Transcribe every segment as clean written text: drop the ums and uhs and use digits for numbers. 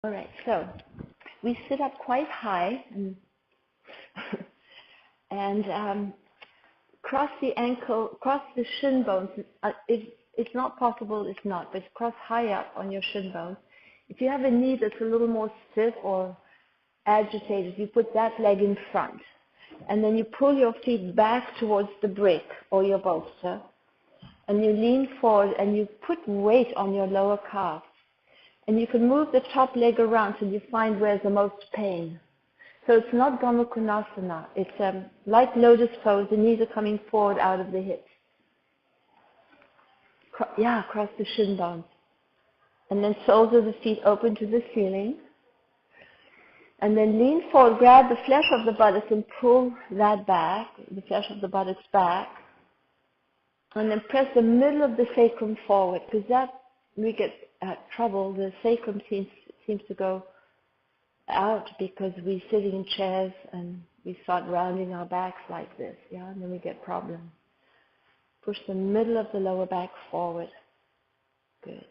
All right, so we sit up quite high and cross the ankle, cross the shin bones. If it's not possible, it's not, but cross high up on your shin bones. If you have a knee that's a little more stiff or agitated, you put that leg in front. And then you pull your feet back towards the brick or your bolster. And you lean forward and you put weight on your lower calf. And you can move the top leg around till you find where's the most pain. So it's not Gomukha Konasana. It's like lotus pose. The knees are coming forward out of the hips. Across the shin bones. And then soles of the feet open to the ceiling. And then lean forward, grab the flesh of the buttocks and pull that back, the flesh of the buttocks back. And then press the middle of the sacrum forward, because that, we get trouble. The sacrum seems to go out because we're sitting in chairs and we start rounding our backs like this, and then we get problems. Push the middle of the lower back forward. Good.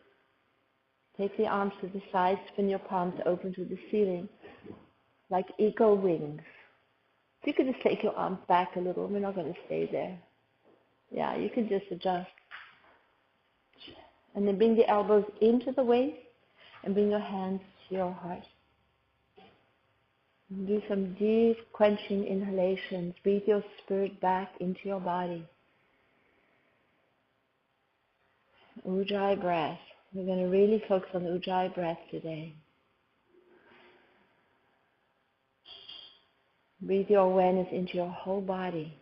Take the arms to the side, spin your palms open to the ceiling, like eagle wings. So you can just take your arms back a little. We're not going to stay there. Yeah, you can just adjust. And then bring the elbows into the waist and bring your hands to your heart. And do some deep quenching inhalations. Breathe your spirit back into your body. Ujjayi breath. We're going to really focus on the Ujjayi breath today. Breathe your awareness into your whole body.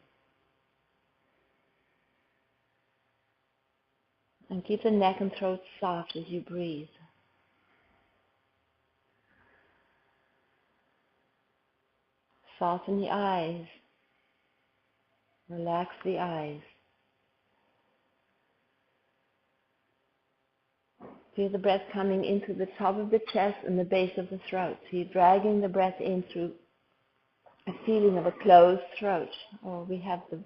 And keep the neck and throat soft as you breathe. Soften the eyes. Relax the eyes. Feel the breath coming into the top of the chest and the base of the throat. So you're dragging the breath in through a feeling of a closed throat. Or we have the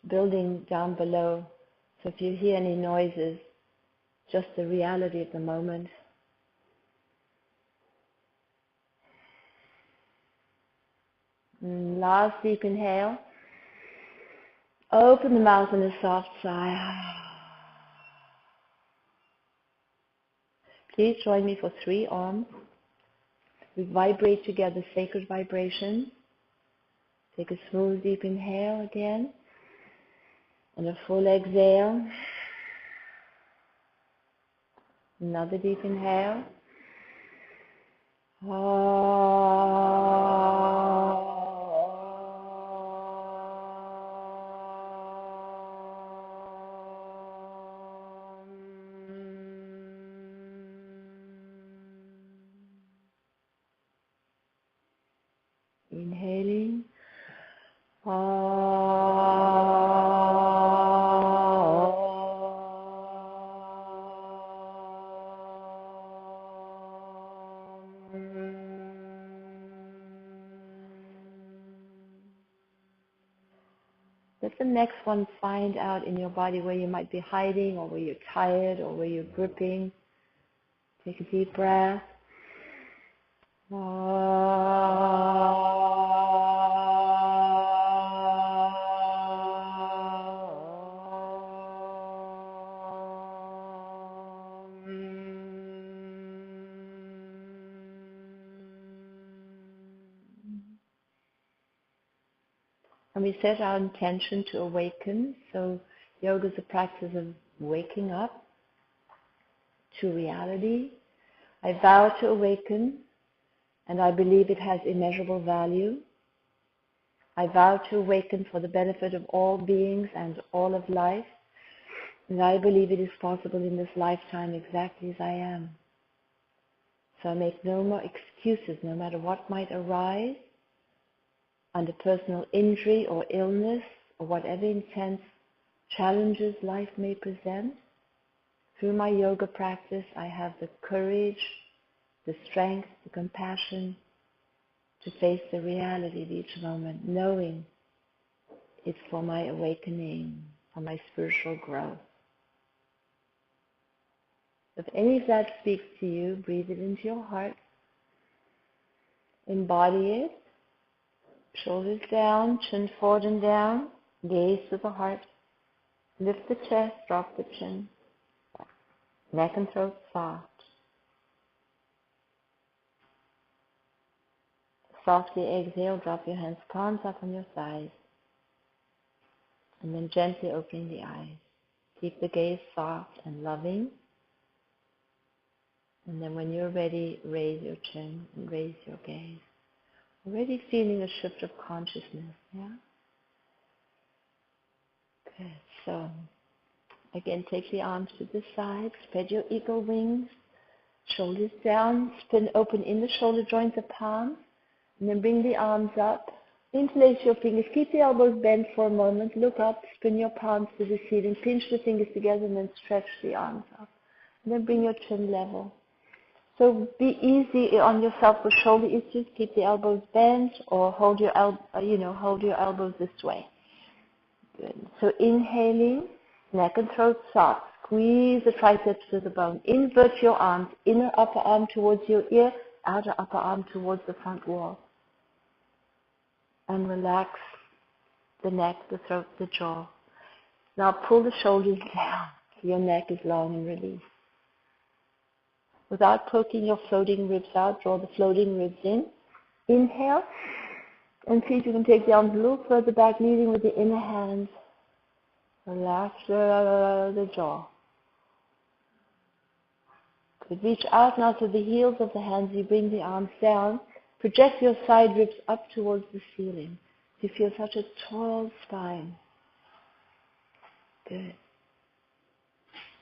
building down below. So if you hear any noises, just the reality of the moment. And last deep inhale. Open the mouth in a soft sigh. Please join me for 3 arms. We vibrate together sacred vibrations. Take a smooth deep inhale again. And a full exhale. Another deep inhale. Inhaling. Let the next one find out in your body where you might be hiding or where you're tired or where you're gripping. Take a deep breath. And we set our intention to awaken. So yoga is a practice of waking up to reality. I vow to awaken, and I believe it has immeasurable value. I vow to awaken for the benefit of all beings and all of life, and I believe it is possible in this lifetime exactly as I am. So I make no more excuses, no matter what might arise, under personal injury or illness or whatever intense challenges life may present. Through my yoga practice, I have the courage, the strength, the compassion to face the reality of each moment, knowing it's for my awakening, for my spiritual growth. If any of that speaks to you, breathe it into your heart. Embody it. Shoulders down, chin forward and down. Gaze to the heart. Lift the chest, drop the chin. Neck and throat soft. Softly exhale, drop your hands, palms up on your thighs. And then gently opening the eyes. Keep the gaze soft and loving. And then when you're ready, raise your chin and raise your gaze. Already feeling a shift of consciousness, yeah? Good. So, again, take the arms to the side, spread your eagle wings, shoulders down, spin open in the shoulder joints, the palms, and then bring the arms up. Interlace your fingers, keep the elbows bent for a moment, look up, spin your palms to the ceiling, pinch the fingers together and then stretch the arms up. And then bring your chin level. So be easy on yourself with shoulder issues, keep the elbows bent or hold your elbows this way. Good. So inhaling, neck and throat soft, squeeze the triceps to the bone, invert your arms, inner upper arm towards your ear, outer upper arm towards the front wall. And relax the neck, the throat, the jaw. Now pull the shoulders down so your neck is long and released. Without poking your floating ribs out, draw the floating ribs in. Inhale, and see if you can take the arms a little further back, leading with the inner hands. Relax the jaw. Good. Reach out now to the heels of the hands. You bring the arms down. Project your side ribs up towards the ceiling. You feel such a tall spine. Good.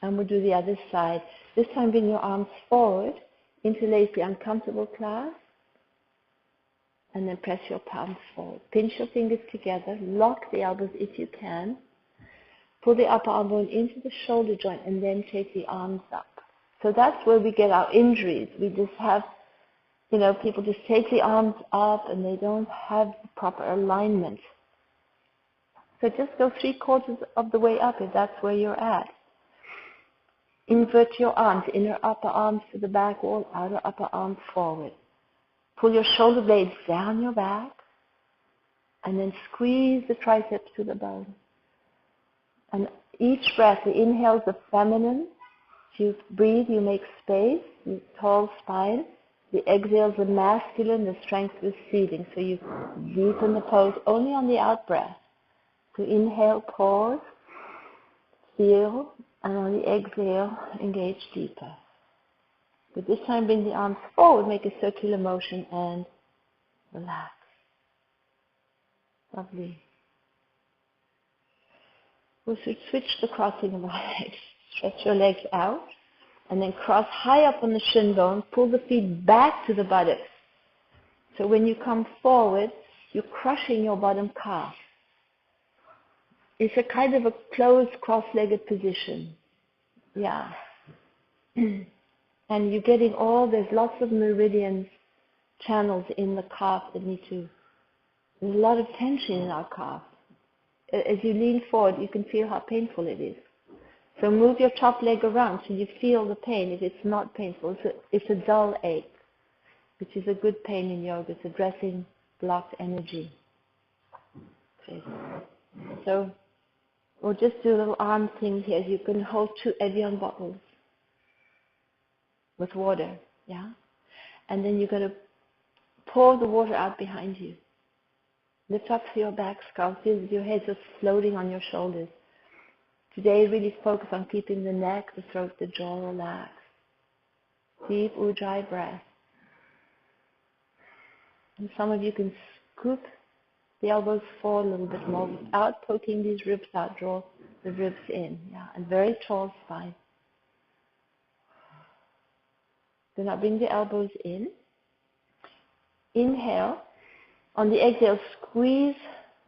And we'll do the other side. This time bring your arms forward, interlace the uncomfortable clasp, and then press your palms forward. Pinch your fingers together, lock the elbows if you can. Pull the upper arm bone into the shoulder joint and then take the arms up. So that's where we get our injuries. We just have, people just take the arms up and they don't have the proper alignment. So just go 3/4 of the way up if that's where you're at. Invert your arms, inner upper arms to the back wall, outer upper arms forward. Pull your shoulder blades down your back and then squeeze the triceps to the bone. And each breath, the inhale is the feminine. As you breathe, you make space, you tall spine. The exhale is the masculine, the strength receiving. So you deepen the pose only on the out breath. So inhale, pause, feel, and on the exhale, engage deeper. But this time, bring the arms forward, make a circular motion, and relax. Lovely. We'll switch the crossing of our legs. Stretch your legs out, and then cross high up on the shin bone. Pull the feet back to the buttocks. So when you come forward, you're crushing your bottom calf. It's a kind of a closed, cross-legged position. Yeah. And you're getting there's lots of meridians, channels in the calf that there's a lot of tension in our calf. As you lean forward, you can feel how painful it is. So move your top leg around so you feel the pain if it's not painful. It's a dull ache, which is a good pain in yoga. It's addressing blocked energy. Okay. So we'll just do a little arm thing here. You can hold 2 Evian bottles with water, yeah? And then you're going to pour the water out behind you. Lift up to your back, scalp, feel your head just floating on your shoulders. Today, really focus on keeping the neck, the throat, the jaw relaxed. Deep Ujjayi breath. And some of you can scoop the elbows forward a little bit more without poking these ribs out. Draw the ribs in, yeah, and very tall spine. Do not bring the elbows in. Inhale. On the exhale, squeeze.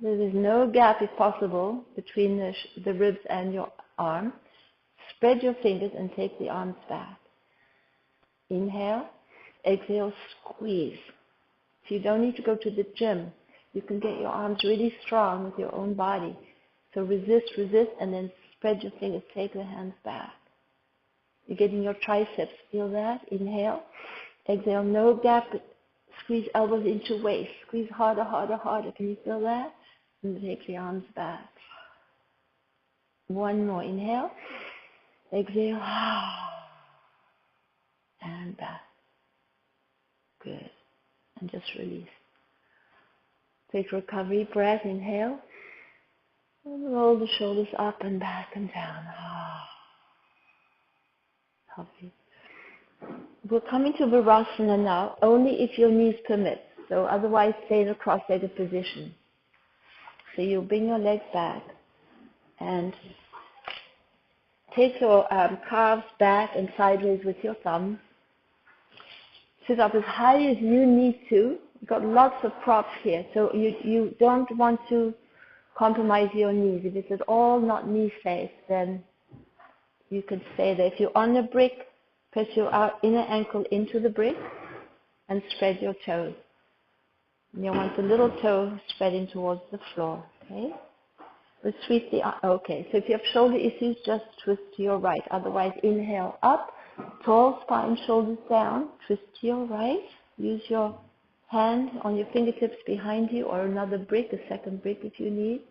There is no gap, if possible, between the ribs and your arm. Spread your fingers and take the arms back. Inhale. Exhale, squeeze. So you don't need to go to the gym. You can get your arms really strong with your own body. So resist, and then spread your fingers. Take the hands back. You're getting your triceps. Feel that? Inhale. Exhale, no gap. Squeeze elbows into waist. Squeeze harder, harder, harder. Can you feel that? And take the arms back. One more. Inhale. Exhale. And back. Good. And just release. Take recovery breath. Inhale. And roll the shoulders up and back and down. Lovely. We're coming to Virasana now, only if your knees permit. So otherwise stay in a cross-legged position. So you bring your legs back and take your calves back and sideways with your thumbs. Sit up as high as you need to. You've got lots of props here, so you don't want to compromise your knees. If it's at all not knee safe, then you can stay there. If you're on a brick, press your inner ankle into the brick and spread your toes. And you want the little toe spreading towards the floor, okay? But sweep the, okay, so if you have shoulder issues, just twist to your right. Otherwise, inhale up, tall spine, shoulders down, twist to your right. Use your hand on your fingertips behind you or another brick, a second brick if you need.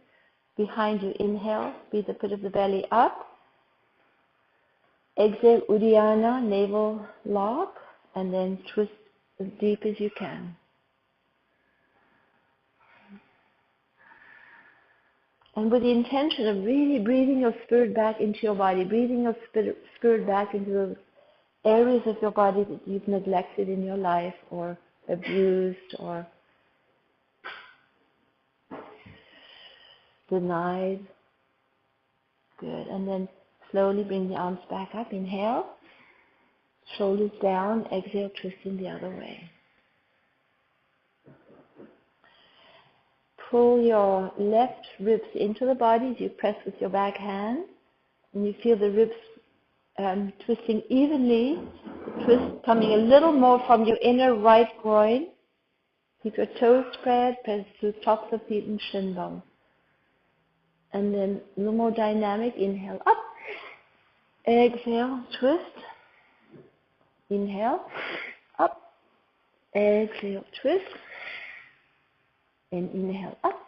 Behind you, inhale, breathe the pit of the belly up. Exhale, Uddiyana, navel lock, and then twist as deep as you can. And with the intention of really breathing your spirit back into your body, breathing your spirit back into those areas of your body that you've neglected in your life or abused or denied. Good. And then slowly bring the arms back up. Inhale. Shoulders down. Exhale, twisting the other way. Pull your left ribs into the body as you press with your back hand. And you feel the ribs twisting evenly. The twist coming a little more from your inner right groin. Keep your toes spread. Press to tops of feet and shin bone. And then a little more dynamic. Inhale up. Exhale, twist. Inhale, up. Exhale, twist. And inhale up.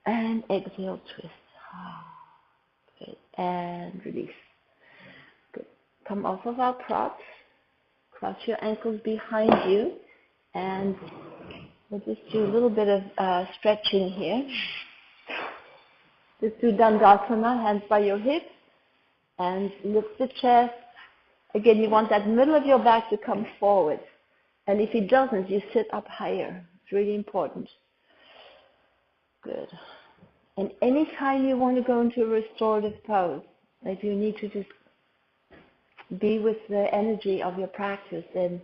And exhale, twist. Good. And release. Good. Come off of our props. Cross your ankles behind you. And we'll just do a little bit of stretching here. Just do Dandasana, hands by your hips. And lift the chest. Again, you want that middle of your back to come forward. And if it doesn't, you sit up higher. It's really important. Good. And anytime you want to go into a restorative pose, if you need to just be with the energy of your practice, then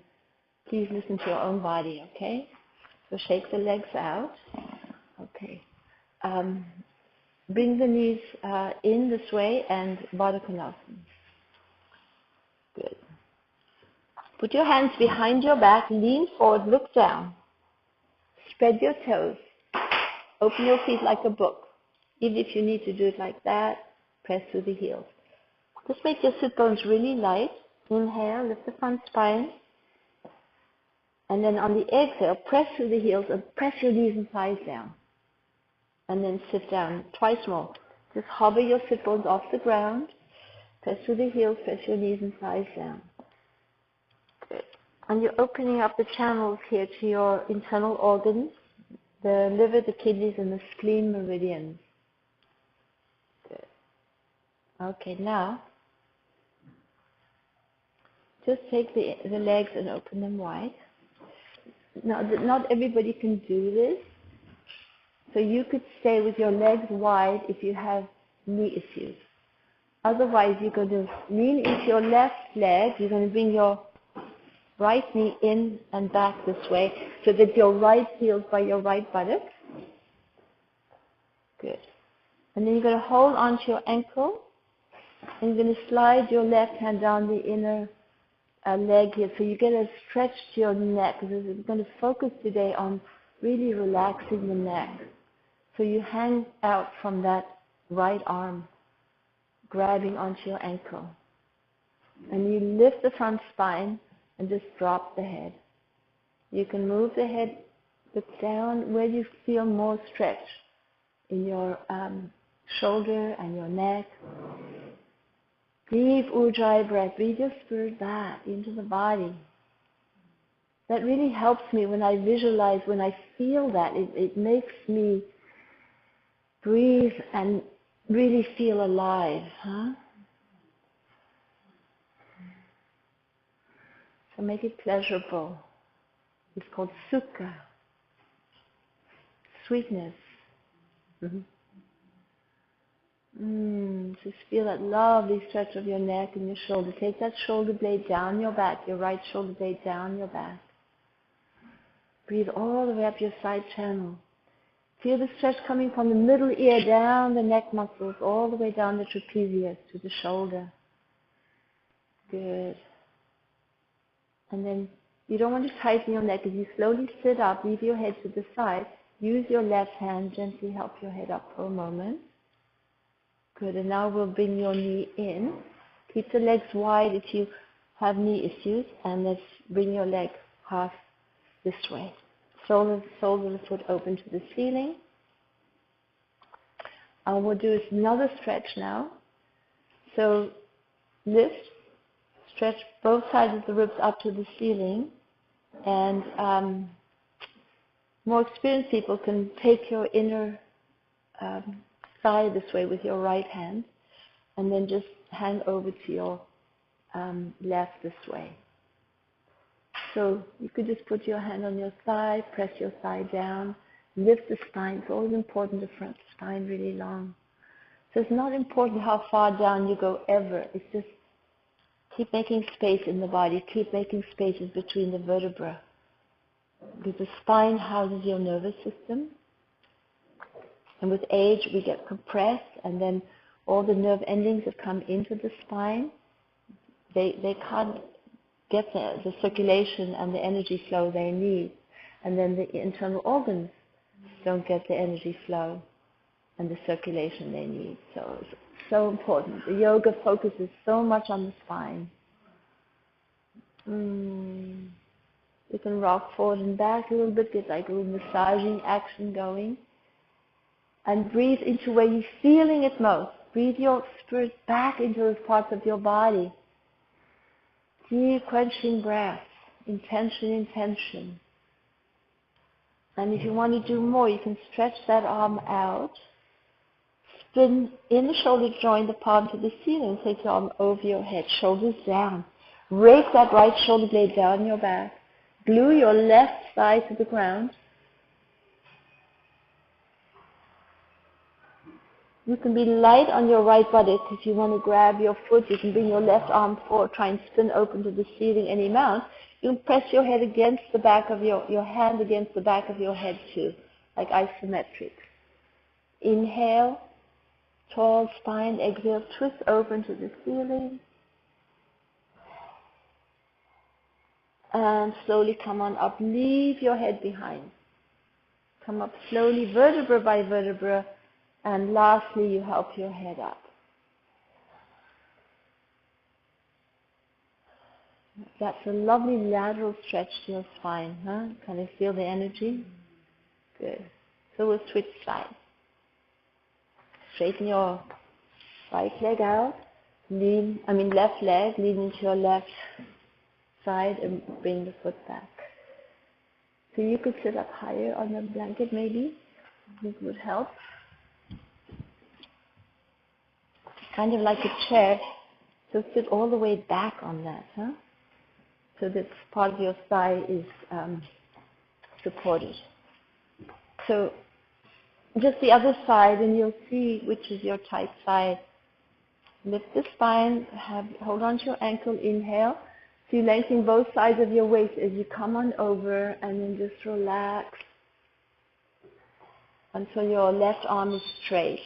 please listen to your own body, okay? So shake the legs out. Okay. Bring the knees in this way and Baddha Konasana. Good. Put your hands behind your back, lean forward, look down. Spread your toes. Open your feet like a book. Even if you need to do it like that, press through the heels. Just make your sit bones really light. Inhale, lift the front spine. And then on the exhale, press through the heels and press your knees and thighs down. And then sit down twice more. Just hover your sit bones off the ground. Press through the heels, press your knees and thighs down. Good. And you're opening up the channels here to your internal organs, the liver, the kidneys, and the spleen meridians. Good. Okay, now, just take the legs and open them wide. Now, not everybody can do this. So you could stay with your legs wide if you have knee issues. Otherwise, you're going to lean into your left leg. You're going to bring your right knee in and back this way so that your right heel's by your right buttock. Good. And then you're going to hold onto your ankle. And you're going to slide your left hand down the inner leg here. So you get a stretch to your neck. We're going to focus today on really relaxing the neck. So you hang out from that right arm, grabbing onto your ankle. And you lift the front spine and just drop the head. You can move the head, look down where you feel more stretch in your shoulder and your neck. Deep Ujjayi breath. Breathe your spirit back into the body. That really helps me when I visualize, when I feel that. It makes me breathe and really feel alive. So make it pleasurable. It's called sukha. Sweetness. Just feel that lovely stretch of your neck and your shoulder. Take that shoulder blade down your back, your right shoulder blade down your back. Breathe all the way up your side channel. Feel the stretch coming from the middle ear down the neck muscles, all the way down the trapezius to the shoulder. Good. And then you don't want to tighten your neck. As you slowly sit up, leave your head to the side. Use your left hand, gently help your head up for a moment. Good, and now we'll bring your knee in. Keep the legs wide if you have knee issues, and let's bring your leg half this way. Soles of the foot open to the ceiling. We'll do another stretch now. So lift, stretch both sides of the ribs up to the ceiling, and more experienced people can take your inner thigh this way with your right hand, and then just hang over to your left this way. So you could just put your hand on your thigh, press your thigh down, lift the spine. It's always important to front the spine really long. So it's not important how far down you go ever. It's just keep making space in the body, keep making spaces between the vertebrae. Because the spine houses your nervous system. And with age, we get compressed, and then all the nerve endings that come into the spine, they can't get the circulation and the energy flow they need. And then the internal organs don't get the energy flow and the circulation they need. So it's so important. The yoga focuses so much on the spine. You can rock forward and back a little bit, get like a little massaging action going. And breathe into where you're feeling it most. Breathe your spirit back into those parts of your body. Deep quenching breath. Intention, intention. And if you want to do more, you can stretch that arm out. Spin in the shoulder joint, the palm to the ceiling. Take your arm over your head, shoulders down. Rake that right shoulder blade down your back. Glue your left thigh to the ground. You can be light on your right buttock. If you want to grab your foot, you can bring your left arm forward, try and spin open to the ceiling any amount. You can press your head against the back of your hand against the back of your head too, like isometric. Inhale, tall spine. Exhale, twist open to the ceiling. And slowly come on up. Leave your head behind. Come up slowly, vertebra by vertebra. And lastly, you help your head up. That's a lovely lateral stretch to your spine, huh? Can you feel the energy? Good. So we'll switch sides. Straighten your right leg out. Left leg, lean into your left side and bring the foot back. So you could sit up higher on your blanket maybe. This would help. Kind of like a chair, so sit all the way back on that, huh? So that part of your thigh is supported. So just the other side, and you'll see which is your tight side. Lift the spine, hold on to your ankle, inhale. So you lengthen both sides of your waist as you come on over, and then just relax until your left arm is straight.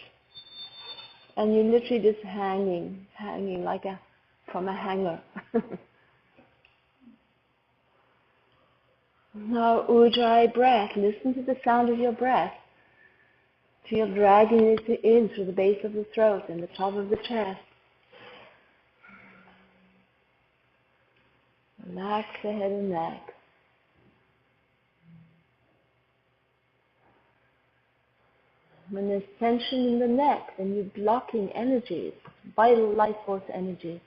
And you're literally just hanging like from a hanger. Now, Ujjayi breath. Listen to the sound of your breath. Feel dragging it in through the base of the throat and the top of the chest. Relax the head and neck. When there's tension in the neck, then you're blocking energies, vital life force energies.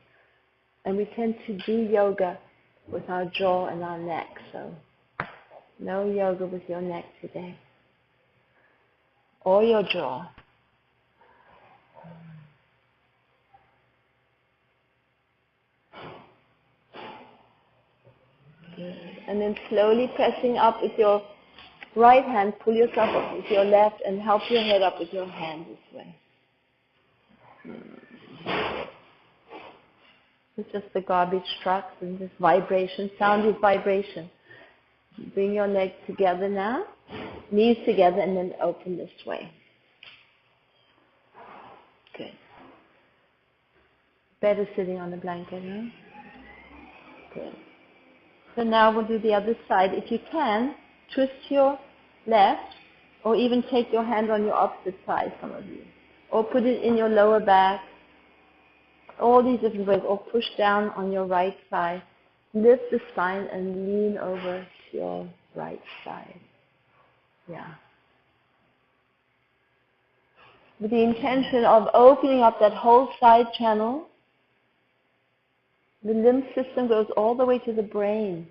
And we tend to do yoga with our jaw and our neck, so no yoga with your neck today. Or your jaw. Good. And then slowly pressing up with your right hand, pull yourself up with your left and help your head up with your hand this way. It's just the garbage trucks and this vibration. Sound is vibration. Bring your legs together now, knees together, and then open this way. Good. Better sitting on the blanket, huh? Good. So now we'll do the other side. If you can, twist your left, or even take your hand on your opposite side, some of you. Or put it in your lower back. All these different ways. Or push down on your right side. Lift the spine and lean over to your right side. Yeah. With the intention of opening up that whole side channel. The lymph system goes all the way to the brain.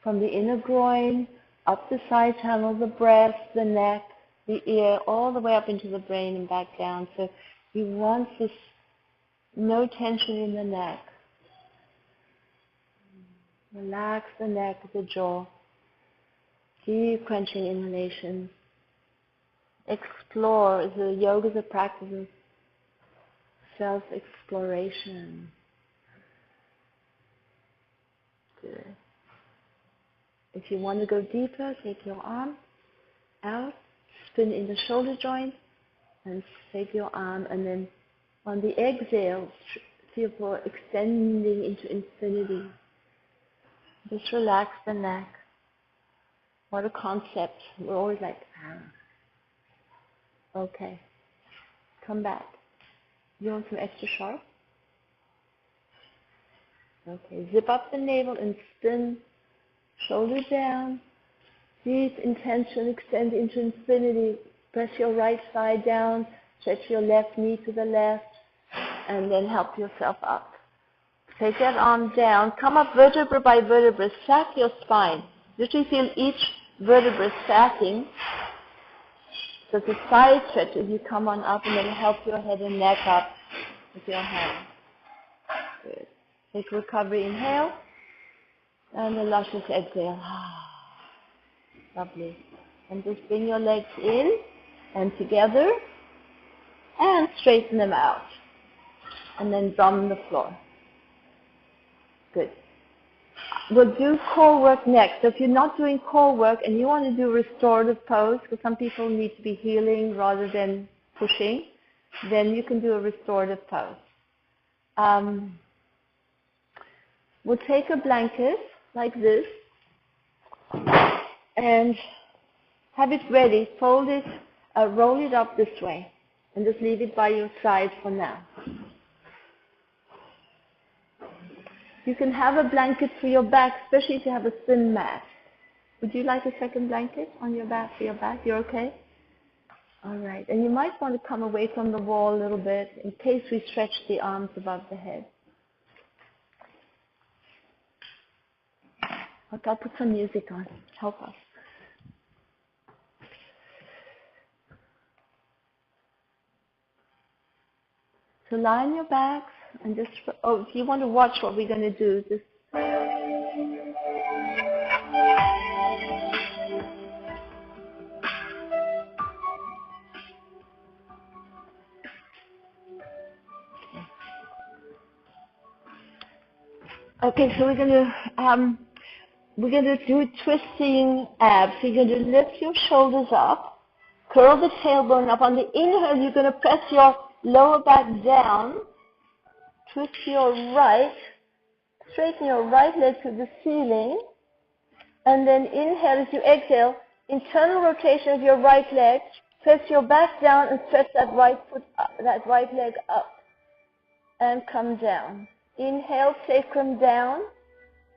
From the inner groin, up the side channel, the breast, the neck, the ear, all the way up into the brain and back down. So you want this no tension in the neck. Relax the neck, the jaw. Deep crunching inhalation. Explore. The yoga is a practice of self-exploration. Good. If you want to go deeper, take your arm out, spin in the shoulder joint, and take your arm, and then on the exhale, feel for extending into infinity. Just relax the neck. What a concept. We're always like, ah. Okay. Come back. You want some extra sharp? Okay. Zip up the navel and spin. Shoulder down. Deep intention. Extend into infinity. Press your right side down. Stretch your left knee to the left. And then help yourself up. Take that arm down. Come up vertebra by vertebra. Stack your spine. Literally feel each vertebra stacking. So the side stretches, you come on up and then help your head and neck up with your hand. Good. Take recovery, inhale. And a luscious exhale. Lovely. And just bring your legs in and together. And straighten them out. And then drum the floor. Good. We'll do core work next. So if you're not doing core work and you want to do restorative pose, because some people need to be healing rather than pushing, then you can do a restorative pose. We'll take a blanket like this and have it ready. Fold it, roll it up this way, and just leave it by your side for now. You can have a blanket for your back, especially if you have a thin mat. Would you like a second blanket on your back for your back? You're okay? All right. And you might want to come away from the wall a little bit in case we stretch the arms above the head. Okay, I'll put some music on. Help us. So lie on your backs and just, if you want to watch what we're going to do, just okay, so we're going to do twisting abs. So you're going to lift your shoulders up, curl the tailbone up. On the inhale, you're going to press your lower back down, twist your right, straighten your right leg to the ceiling, and then inhale as you exhale, internal rotation of your right leg, press your back down and stretch that right foot up, that right leg up, and come down. Inhale, sacrum down.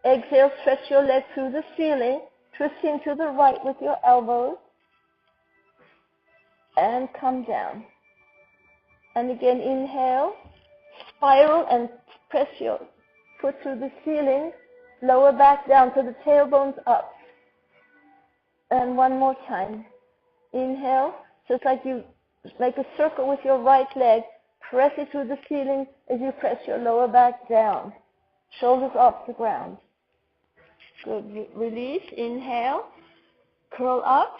Exhale, stretch your leg through the ceiling, twisting to the right with your elbows. and come down. And again, inhale, spiral and press your foot through the ceiling, lower back down so the tailbone's up. And one more time. Inhale, so it's like you make a circle with your right leg, press it through the ceiling as you press your lower back down. Shoulders off the ground. Good. Release. Inhale. Curl up.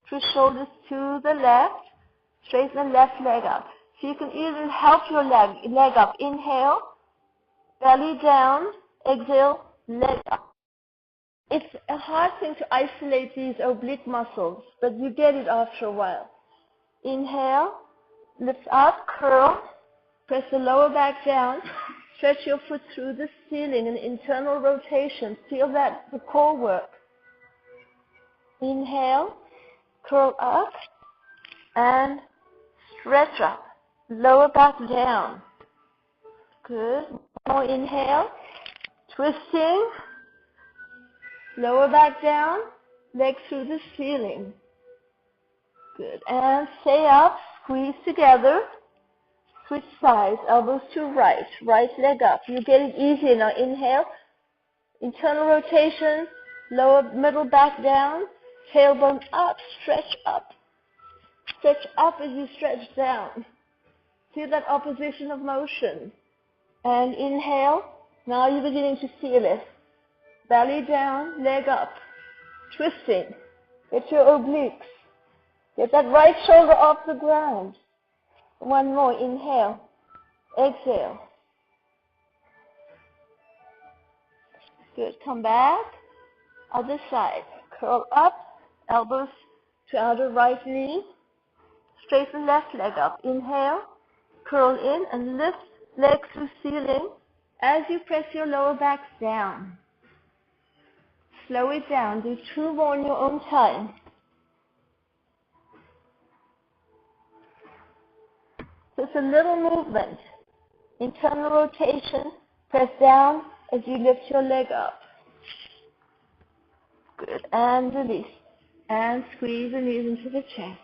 Twist shoulders to the left. Straighten the left leg up. So you can even help your leg up. Inhale. Belly down. Exhale. Leg up. It's a hard thing to isolate these oblique muscles, but you get it after a while. Inhale. Lift up. Curl. Press the lower back down. Stretch your foot through the ceiling, an internal rotation. Feel that the core work. Inhale, curl up, and stretch up. Lower back down. Good. More inhale. Twisting. Lower back down. Legs through the ceiling. Good. And stay up. Squeeze together. Switch sides, elbows to right, right leg up. You get it easier now. Inhale, internal rotation, lower middle back down, tailbone up, stretch up. Stretch up as you stretch down. Feel that opposition of motion. And inhale, now you're beginning to feel it. Belly down, leg up, twisting. Get your obliques. Get that right shoulder off the ground. One more, inhale, exhale. Good, come back, other side. Curl up, elbows to outer right knee. Straighten left leg up. Inhale, curl in and lift legs to ceiling as you press your lower back down. Slow it down, do 2 more in your own time. So it's a little movement. Internal rotation. Press down as you lift your leg up. Good. And release. And squeeze the knees into the chest.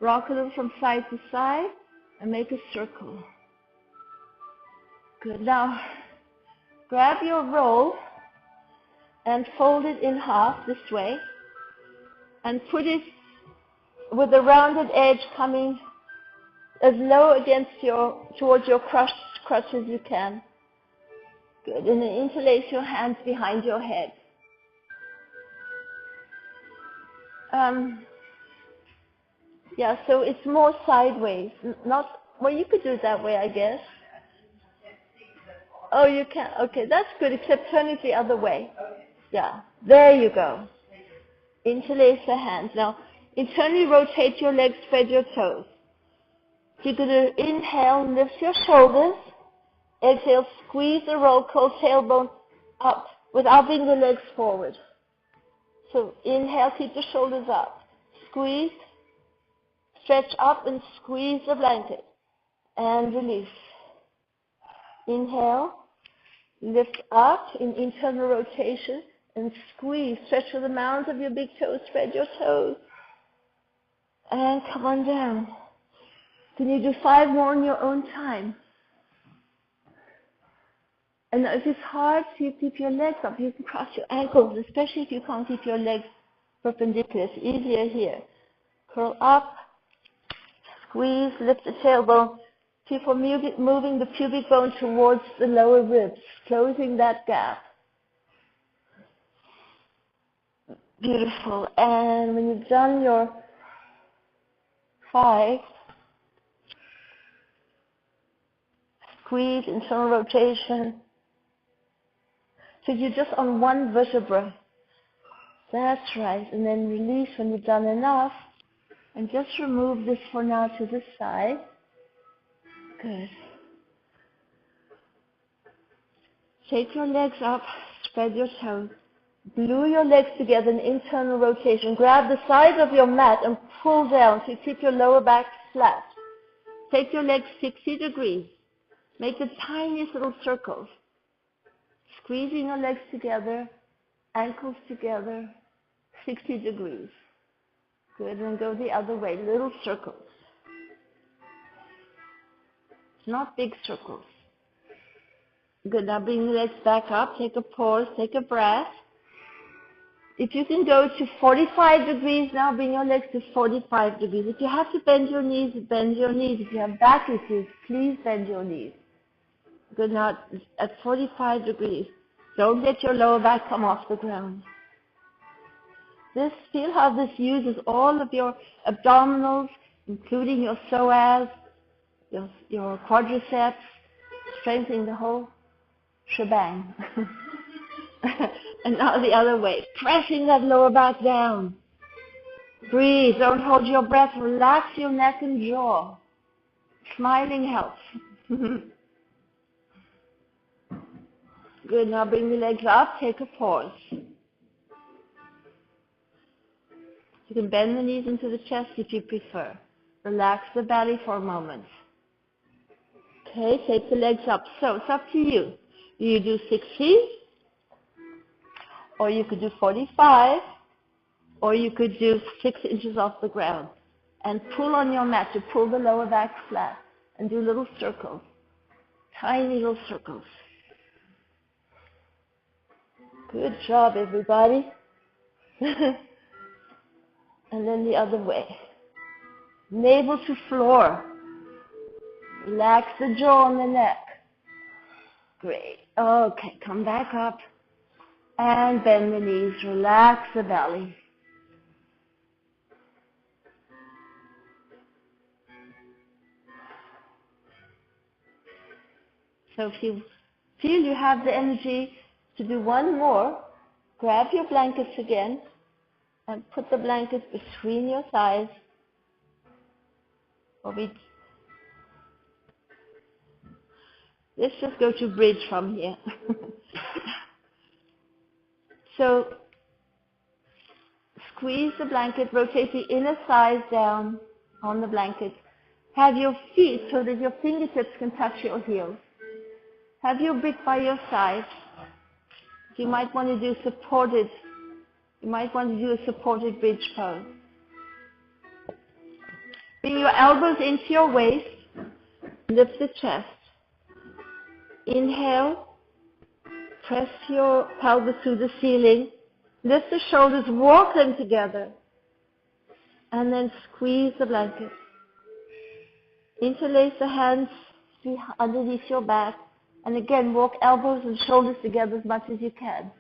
Rock a little from side to side and make a circle. Good. Now, grab your roll and fold it in half this way and put it with the rounded edge coming as low towards your crutch as you can. Good. And then interlace your hands behind your head. Yeah, so it's more sideways. Not, well, you could do it that way, I guess. Oh, you can. Okay, that's good, except turn it the other way. Yeah, there you go. Interlace the hands. Now, internally rotate your legs, spread your toes. So you're going to inhale, lift your shoulders. Exhale, squeeze the roll, curl tailbone up without bringing the legs forward. So inhale, keep the shoulders up. Squeeze, stretch up and squeeze the blanket. And release. Inhale, lift up in internal rotation and squeeze. Stretch to the mounds of your big toes, spread your toes. And come on down. Can you do 5 more in your own time? And if it's hard to keep your legs up, you can cross your ankles, especially if you can't keep your legs perpendicular. It's easier here. Curl up, squeeze, lift the tailbone. Keep on moving the pubic bone towards the lower ribs, closing that gap. Beautiful. And when you've done your 5, squeeze, internal rotation. So you're just on one vertebra. That's right. And then release when you've done enough. And just remove this for now to the side. Good. Take your legs up, spread your toes. Glue your legs together in internal rotation. Grab the side of your mat and pull down so you keep your lower back flat. Take your legs 60 degrees. Make the tiniest little circles. Squeezing your legs together, ankles together, 60 degrees. Good, and go the other way, little circles. Not big circles. Good, now bring the legs back up, take a pause, take a breath. If you can go to 45 degrees now, bring your legs to 45 degrees. If you have to bend your knees, bend your knees. If you have back issues, please bend your knees. Good, now at 45 degrees. Don't let your lower back come off the ground. Feel how this uses all of your abdominals, including your psoas, your quadriceps, strengthening the whole shebang. And now the other way, pressing that lower back down. Breathe, don't hold your breath, relax your neck and jaw. Smiling helps. Good, now bring the legs up, take a pause. You can bend the knees into the chest if you prefer. Relax the belly for a moment. Okay, take the legs up. So it's up to you. You do 60, or you could do 45, or you could do 6 inches off the ground. And pull on your mat to pull the lower back flat. And do little circles. Tiny little circles. Good job, everybody. And then the other way. Navel to floor. Relax the jaw and the neck. Great. Okay, come back up. And bend the knees. Relax the belly. So if you feel you have the energy to do one more, grab your blankets again and put the blankets between your thighs. Let's just go to bridge from here. So squeeze the blanket, rotate the inner thighs down on the blanket. Have your feet so that your fingertips can touch your heels. Have your brick by your side. You might want to do a supported bridge pose. Bring your elbows into your waist. Lift the chest. Inhale. Press your pelvis to the ceiling. Lift the shoulders, walk them together. And then squeeze the blanket. Interlace the hands underneath your back. And again, walk elbows and shoulders together as much as you can.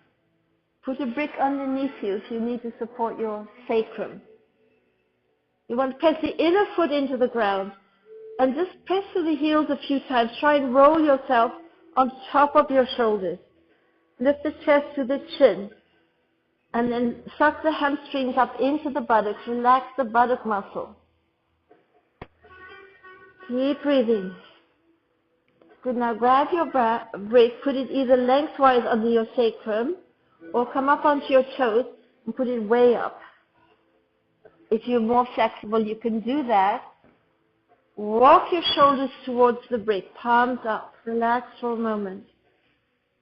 Put a brick underneath you if you need to support your sacrum. You want to press the inner foot into the ground. And just press to the heels a few times. Try and roll yourself on top of your shoulders. Lift the chest to the chin. And then suck the hamstrings up into the buttocks. Relax the buttock muscle. Keep breathing. Good, now grab your brick, put it either lengthwise under your sacrum, or come up onto your toes and put it way up. If you're more flexible, you can do that. Walk your shoulders towards the brick, palms up. Relax for a moment.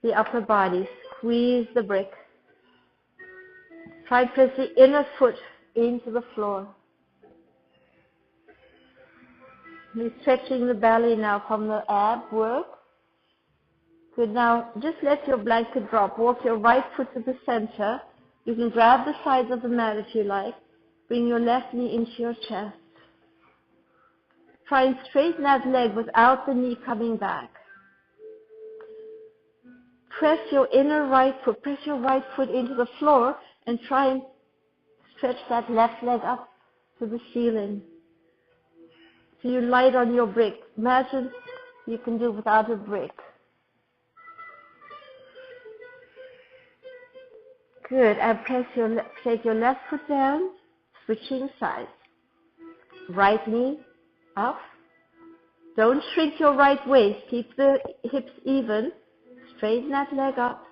The upper body, squeeze the brick. Try to press the inner foot into the floor. We're stretching the belly now from the ab work. Good, now just let your blanket drop. Walk your right foot to the center. You can grab the sides of the mat if you like. Bring your left knee into your chest. Try and straighten that leg without the knee coming back. Press your right foot into the floor and try and stretch that left leg up to the ceiling. So you light on your brick. Imagine you can do without a brick. Good. And take your left foot down, switching sides. Right knee up. Don't shrink your right waist. Keep the hips even. Straighten that leg up.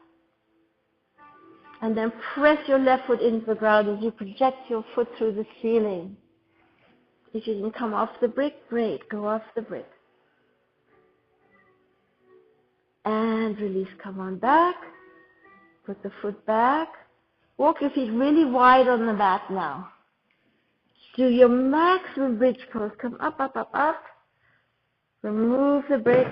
And then press your left foot into the ground as you project your foot through the ceiling. If you can come off the brick, great. Go off the brick. And release. Come on back. Put the foot back. Walk your feet really wide on the mat now. Do your maximum bridge pose. Come up, up, up, up. Remove the brick.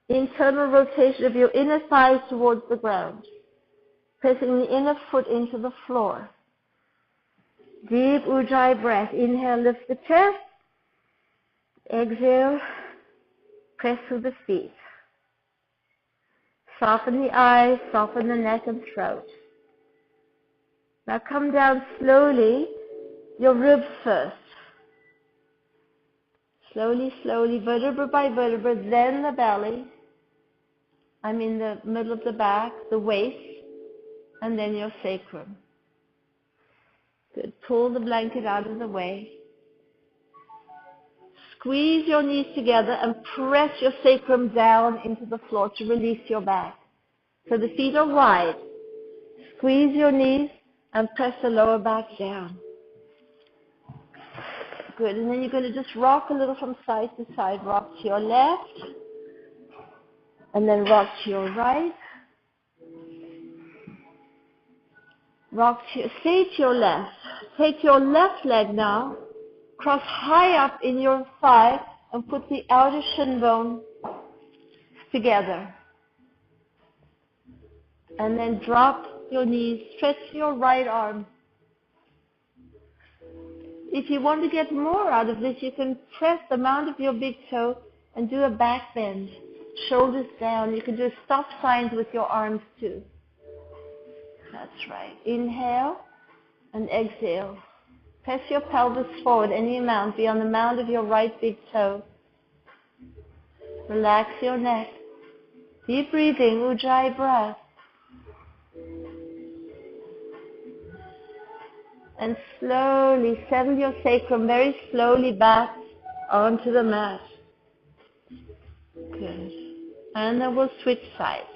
Internal rotation of your inner thighs towards the ground. Pressing the inner foot into the floor. Deep Ujjayi breath. Inhale, lift the chest. Exhale, press through the feet. Soften the eyes, soften the neck and throat. Now come down slowly, your ribs first. Slowly, slowly, vertebra by vertebra, then the belly. I'm in the middle of the back, the waist, and then your sacrum. Good. Pull the blanket out of the way. Squeeze your knees together and press your sacrum down into the floor to release your back. So the feet are wide. Squeeze your knees and press the lower back down. Good. And then you're going to just rock a little from side to side. Rock to your left. And then rock to your right. Stay to your left. Take your left leg now. Cross high up in your thigh and put the outer shin bone together. And then drop your knees. Stretch your right arm. If you want to get more out of this, you can press the mount of your big toe and do a back bend. Shoulders down. You can do stop signs with your arms too. That's right. Inhale and exhale. Press your pelvis forward any amount beyond the mount of your right big toe. Relax your neck. Deep breathing, Ujjayi breath. And slowly settle your sacrum very slowly back onto the mat. Good. And then we'll switch sides.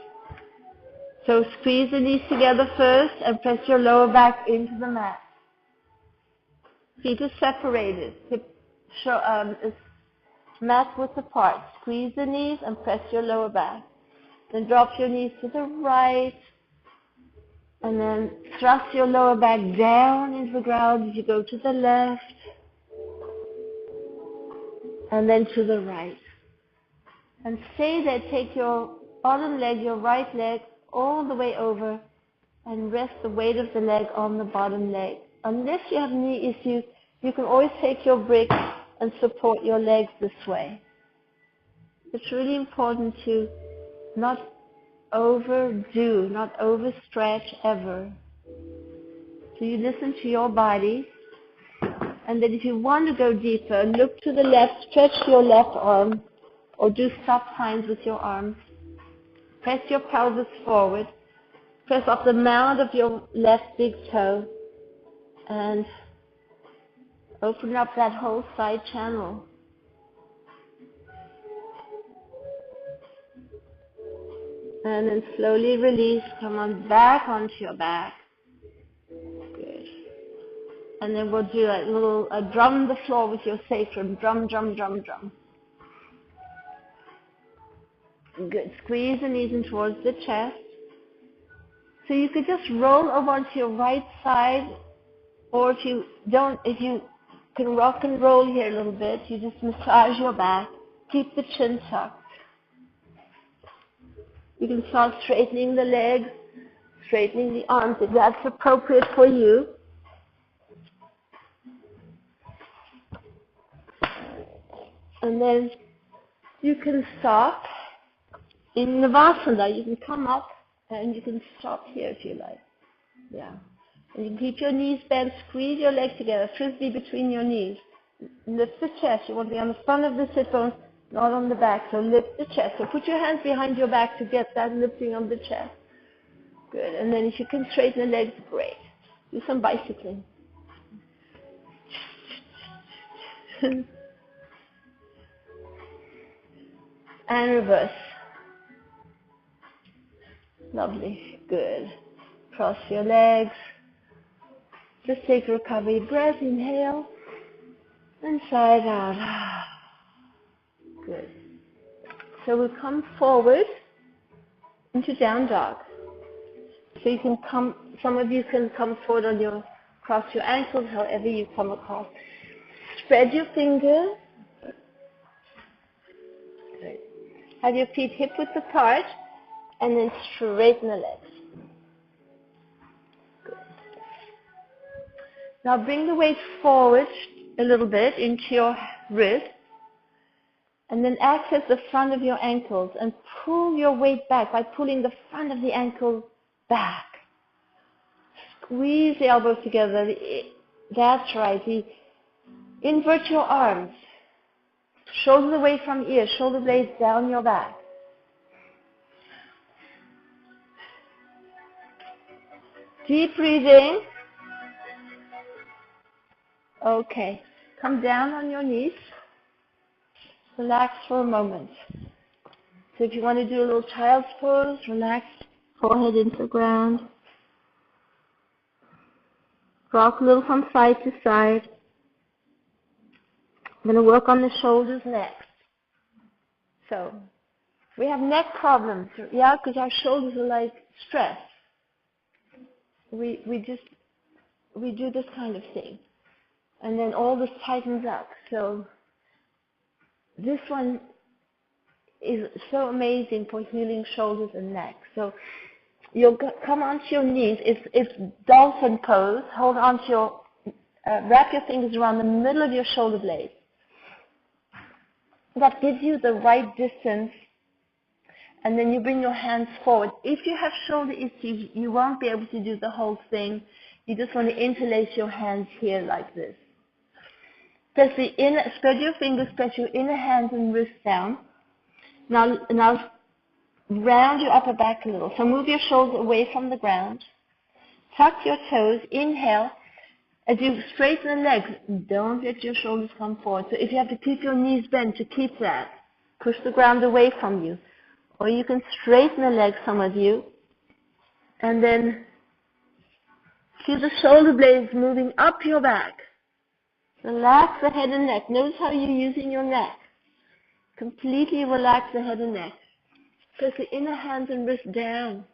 So squeeze the knees together first and press your lower back into the mat. Feet are separated. Mat width apart. Squeeze the knees and press your lower back. Then drop your knees to the right. And then thrust your lower back down into the ground as you go to the left. And then to the right. And stay there. Take your bottom leg, your right leg, all the way over. And rest the weight of the leg on the bottom leg. Unless you have knee issues, you can always take your brick and support your legs this way. It's really important to not overdo, not overstretch ever. So you listen to your body, and then if you want to go deeper, look to the left, stretch your left arm, or do stop signs with your arms. Press your pelvis forward, press up the mount of your left big toe, and open up that whole side channel. And then slowly release. Come on back onto your back. Good. And then we'll do a little drum the floor with your sacrum. Drum, drum, drum, drum. Good. Squeeze the knees in towards the chest. So you could just roll over onto your right side, or if you can rock and roll here a little bit, you just massage your back. Keep the chin tucked. You can start straightening the legs, straightening the arms if that's appropriate for you. And then you can stop in Navasana. You can come up and you can stop here if you like. Yeah. And you can keep your knees bent, squeeze your legs together, frisbee between your knees. Lift the chest. You want to be on the front of the sit bones, not on the back. So lift the chest. So put your hands behind your back to get that lifting of the chest. Good. And then if you can straighten the legs, great. Do some bicycling. And reverse. Lovely. Good. Cross your legs. Just take a recovery breath. Inhale. And side out. Good. So we'll come forward into down dog. So you can come, some of you can come forward on your, cross your ankles, however you come across. Spread your fingers. Good. Have your feet hip width apart, and then straighten the legs. Good. Now bring the weight forward a little bit into your wrist, and then access the front of your ankles and pull your weight back by pulling the front of the ankle back. Squeeze the elbows together. That's right. Invert your arms. Shoulders away from ears, shoulder blades down your back. Deep breathing. Okay. Come down on your knees. Relax for a moment. So if you want to do a little child's pose, relax, forehead into the ground. Rock a little from side to side. I'm going to work on the shoulders next. So, we have neck problems, yeah, because our shoulders are like stressed. We do this kind of thing. And then all this tightens up. So, this one is so amazing for healing shoulders and neck. So, you'll come onto your knees. It's dolphin pose. Hold on to your, wrap your fingers around the middle of your shoulder blades. That gives you the right distance, and then you bring your hands forward. If you have shoulder issues, you won't be able to do the whole thing. You just want to interlace your hands here like this. Press the inner, spread your fingers, press your inner hands and wrists down. Now round your upper back a little. So move your shoulders away from the ground. Tuck your toes, inhale. As you straighten the legs, don't let your shoulders come forward. So if you have to keep your knees bent, to keep that, push the ground away from you. Or you can straighten the legs, some of you, and then feel the shoulder blades moving up your back. Relax the head and neck. Notice how you're using your neck. Completely relax the head and neck. Press the inner hands and wrists down.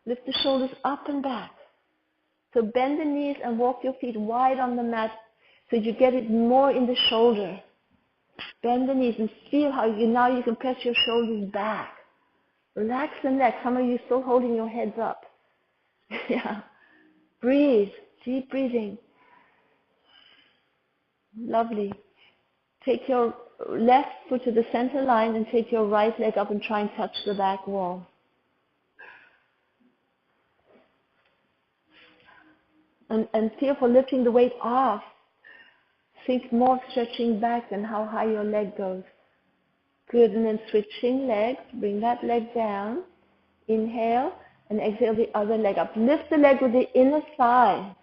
Lift the shoulders up and back. So bend the knees and walk your feet wide on the mat so you get it more in the shoulder. Bend the knees and feel how now you can press your shoulders back. Relax the neck. Some of you still holding your heads up. Yeah. Breathe. Deep breathing. Lovely. Take your left foot to the center line and take your right leg up and try and touch the back wall. And feel for lifting the weight off. Think more of stretching back than how high your leg goes. Good, and then switching legs. Bring that leg down. Inhale, and exhale the other leg up. Lift the leg with the inner thigh.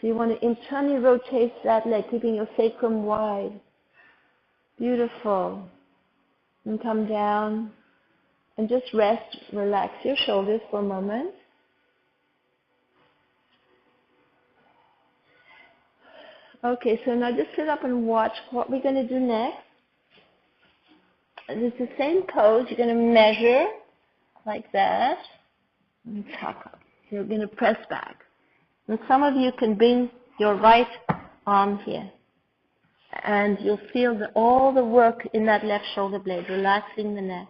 So you want to internally rotate that leg, keeping your sacrum wide. Beautiful. And come down and just rest. Relax your shoulders for a moment. Okay, so now just sit up and watch what we're going to do next. It's the same pose. You're going to measure like that and tuck up. You're going to press back. And some of you can bring your right arm here. And you'll feel all the work in that left shoulder blade, relaxing the neck.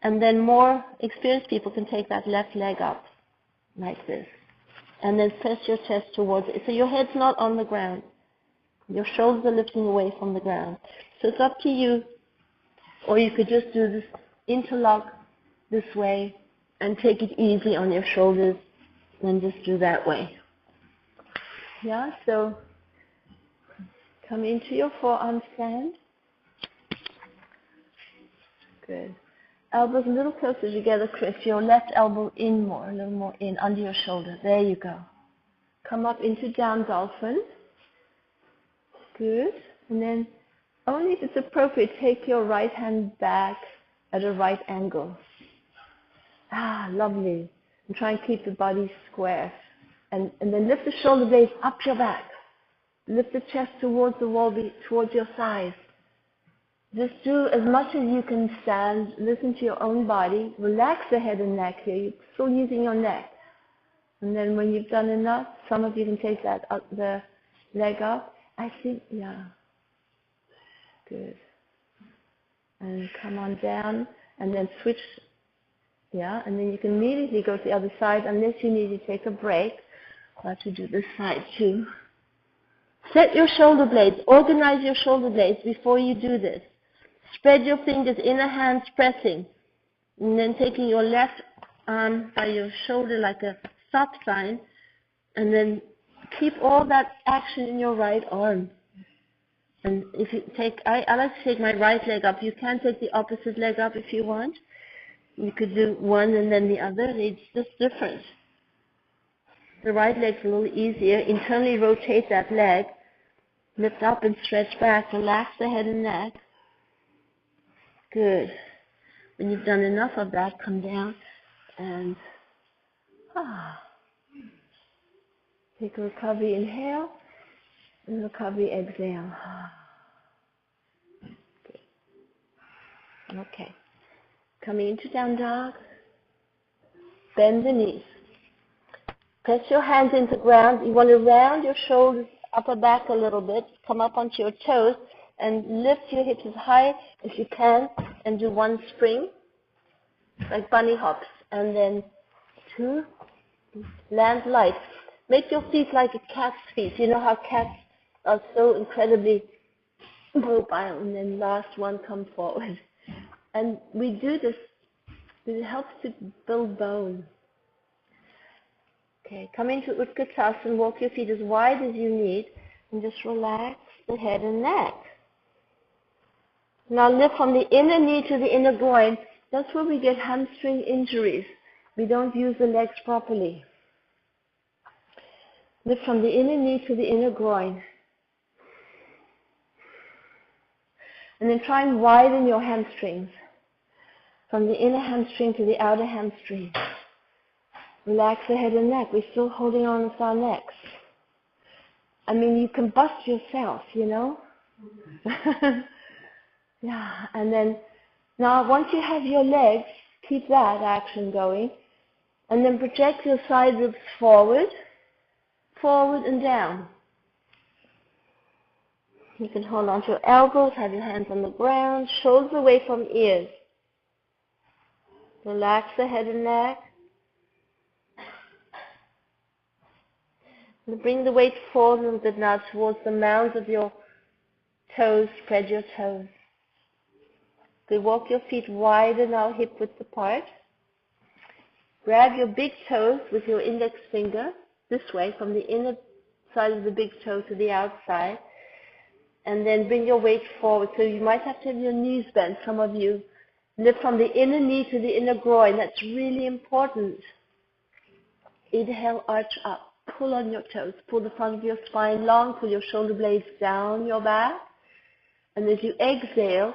And then more experienced people can take that left leg up like this. And then press your chest towards it. So your head's not on the ground. Your shoulders are lifting away from the ground. So it's up to you. Or you could just do this interlock this way and take it easy on your shoulders and just do that way. Yeah, so come into your forearm stand. Good. Elbows a little closer together, Chris. Your left elbow in more, a little more in, under your shoulder. There you go. Come up into down dolphin. Good. And then, only if it's appropriate, take your right hand back at a right angle. Ah, lovely. And try and keep the body square. And then lift the shoulder blades up your back. Lift the chest towards the wall, towards your thighs. Just do as much as you can stand. Listen to your own body. Relax the head and neck here. You're still using your neck. And then when you've done enough, some of you can take that up, the leg up. I think, yeah. Good. And come on down. And then switch. Yeah. And then you can immediately go to the other side unless you need to take a break. I'll have to do this side too. Set your shoulder blades. Organize your shoulder blades before you do this. Spread your fingers, inner hands pressing. And then taking your left arm by your shoulder like a stop sign. And then keep all that action in your right arm. And if you take, I like to take my right leg up. You can take the opposite leg up if you want. You could do one and then the other. It's just different. The right leg's a little easier. Internally rotate that leg. Lift up and stretch back. Relax the head and neck. Good. When you've done enough of that, come down and take a recovery inhale and recovery exhale. Good. Okay. Coming into down dog. Bend the knees. Press your hands into the ground. You want to round your shoulders upper back a little bit. Come up onto your toes and lift your hips as high as you can and do one spring, like bunny hops. And then two, land light. Make your feet like a cat's feet. You know how cats are so incredibly mobile. And then last one, come forward. And we do this, it helps to build bone. Okay, come into Utkatasana, walk your feet as wide as you need, and just relax the head and neck. Now lift from the inner knee to the inner groin. That's where we get hamstring injuries. We don't use the legs properly. Lift from the inner knee to the inner groin. And then try and widen your hamstrings. From the inner hamstring to the outer hamstring. Relax the head and neck. We're still holding on with our necks. I mean, you can bust yourself, you know. Yeah, and then now once you have your legs, keep that action going. And then project your side ribs forward, forward and down. You can hold on to your elbows, have your hands on the ground, shoulders away from ears. Relax the head and neck. And bring the weight forward a little bit now towards the mounds of your toes. Spread your toes. Good. Walk your feet wider now, hip width apart. Grab your big toes with your index finger this way from the inner side of the big toe to the outside. And then bring your weight forward. So you might have to have your knees bent. Some of you lift from the inner knee to the inner groin. That's really important. Inhale, arch up. Pull on your toes. Pull the front of your spine long. Pull your shoulder blades down your back. And as you exhale,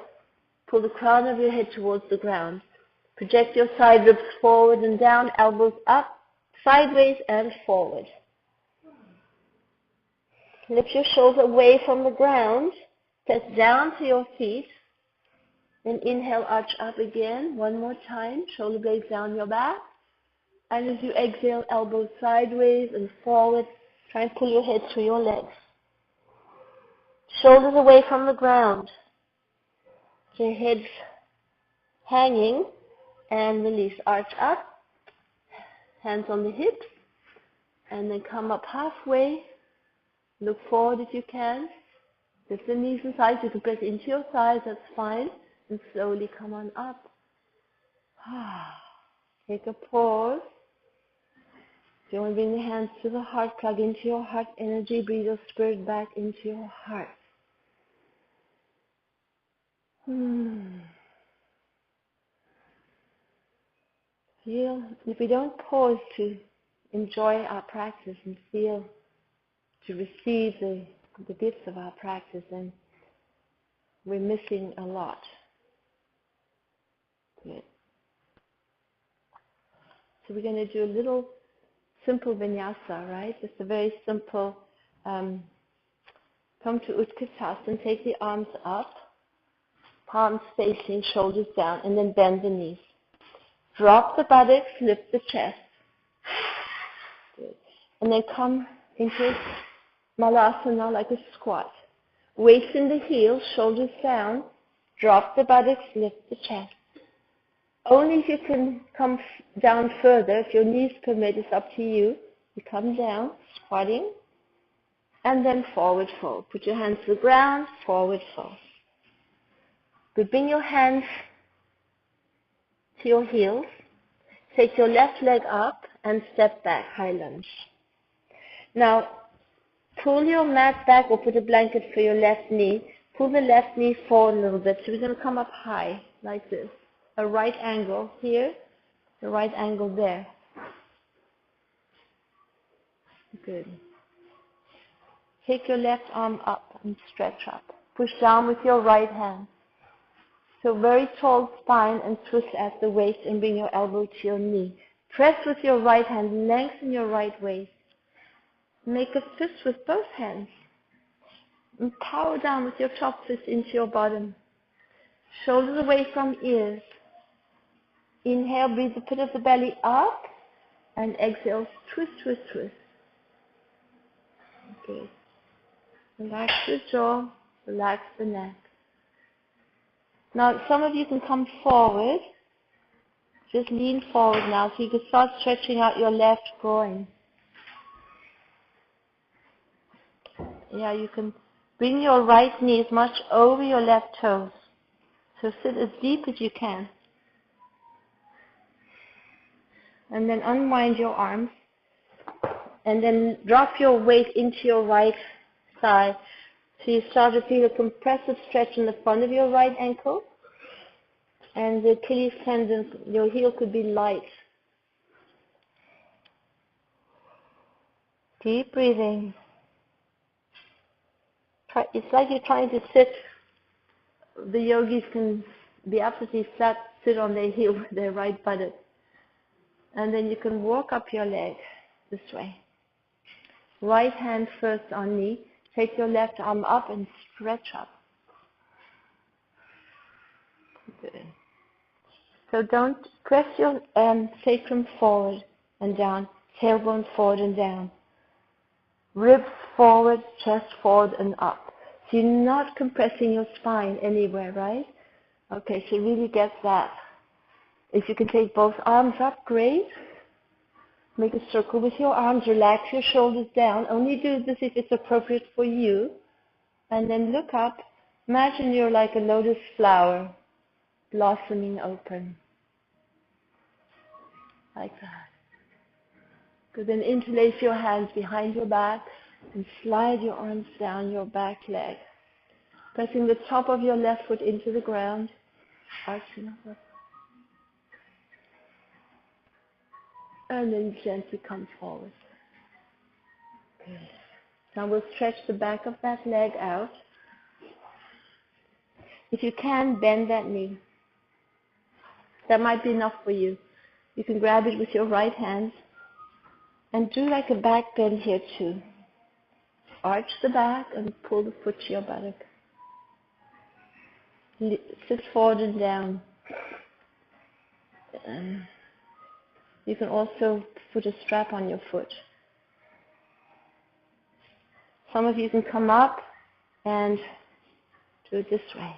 pull the crown of your head towards the ground. Project your side ribs forward and down, elbows up, sideways and forward. Lift your shoulders away from the ground. Press down to your feet. Then inhale, arch up again. One more time. Shoulder blades down your back. And as you exhale, elbows sideways and forward. Try and pull your head through your legs. Shoulders away from the ground. Your head's hanging. And release. Arch up. Hands on the hips. And then come up halfway. Look forward if you can. Lift the knees and sides. You can press into your thighs. That's fine. And slowly come on up. Take a pause. If you want to bring the hands to the heart, plug into your heart energy, breathe your spirit back into your heart. Feel, if we don't pause to enjoy our practice and feel, to receive the gifts of our practice, then we're missing a lot. Good. So we're going to do a little simple vinyasa, right? Just a very simple, come to Utkatasana, take the arms up, palms facing, shoulders down, and then bend the knees. Drop the buttocks, lift the chest. Good. And then come into malasana like a squat. Waist in the heels, shoulders down. Drop the buttocks, lift the chest. Only if you can come down further, if your knees permit, it's up to you. You come down, squatting, and then forward fold. Put your hands to the ground, forward fold. Good. Bring your hands to your heels. Take your left leg up and step back, high lunge. Now, pull your mat back or put a blanket for your left knee. Pull the left knee forward a little bit. So we're going to come up high, like this. A right angle here, the right angle there. Good. Take your left arm up and stretch up. Push down with your right hand. So very tall spine and twist at the waist and bring your elbow to your knee. Press with your right hand, lengthen your right waist. Make a fist with both hands. And power down with your top fist into your bottom. Shoulders away from ears. Inhale, breathe the pit of the belly up. And exhale, twist, twist, twist. Okay. Relax the jaw, relax the neck. Now, some of you can come forward. Just lean forward now so you can start stretching out your left groin. Yeah, you can bring your right knee as much over your left toes. So sit as deep as you can. And then unwind your arms. And then drop your weight into your right thigh. So you start to feel a compressive stretch in the front of your right ankle. And the Achilles tendon, your heel could be light. Deep breathing. It's like you're trying to sit. The yogis can be absolutely flat, sit on their heel with their right buttock. And then you can walk up your leg this way. Right hand first on knee. Take your left arm up and stretch up. Good. So don't press your sacrum forward and down, tailbone forward and down. Ribs forward, chest forward and up. So you're not compressing your spine anywhere, right? Okay, so really get that. If you can take both arms up, great. Make a circle with your arms, relax your shoulders down. Only do this if it's appropriate for you. And then look up. Imagine you're like a lotus flower blossoming open. Like that. Good. Then interlace your hands behind your back and slide your arms down your back leg. Pressing the top of your left foot into the ground. Arching up. And then gently come forward. Good. Now we'll stretch the back of that leg out. If you can, bend that knee. That might be enough for you. You can grab it with your right hand and do like a back bend here too. Arch the back and pull the foot to your buttock. Sit forward and down. You can also put a strap on your foot. Some of you can come up and do it this way.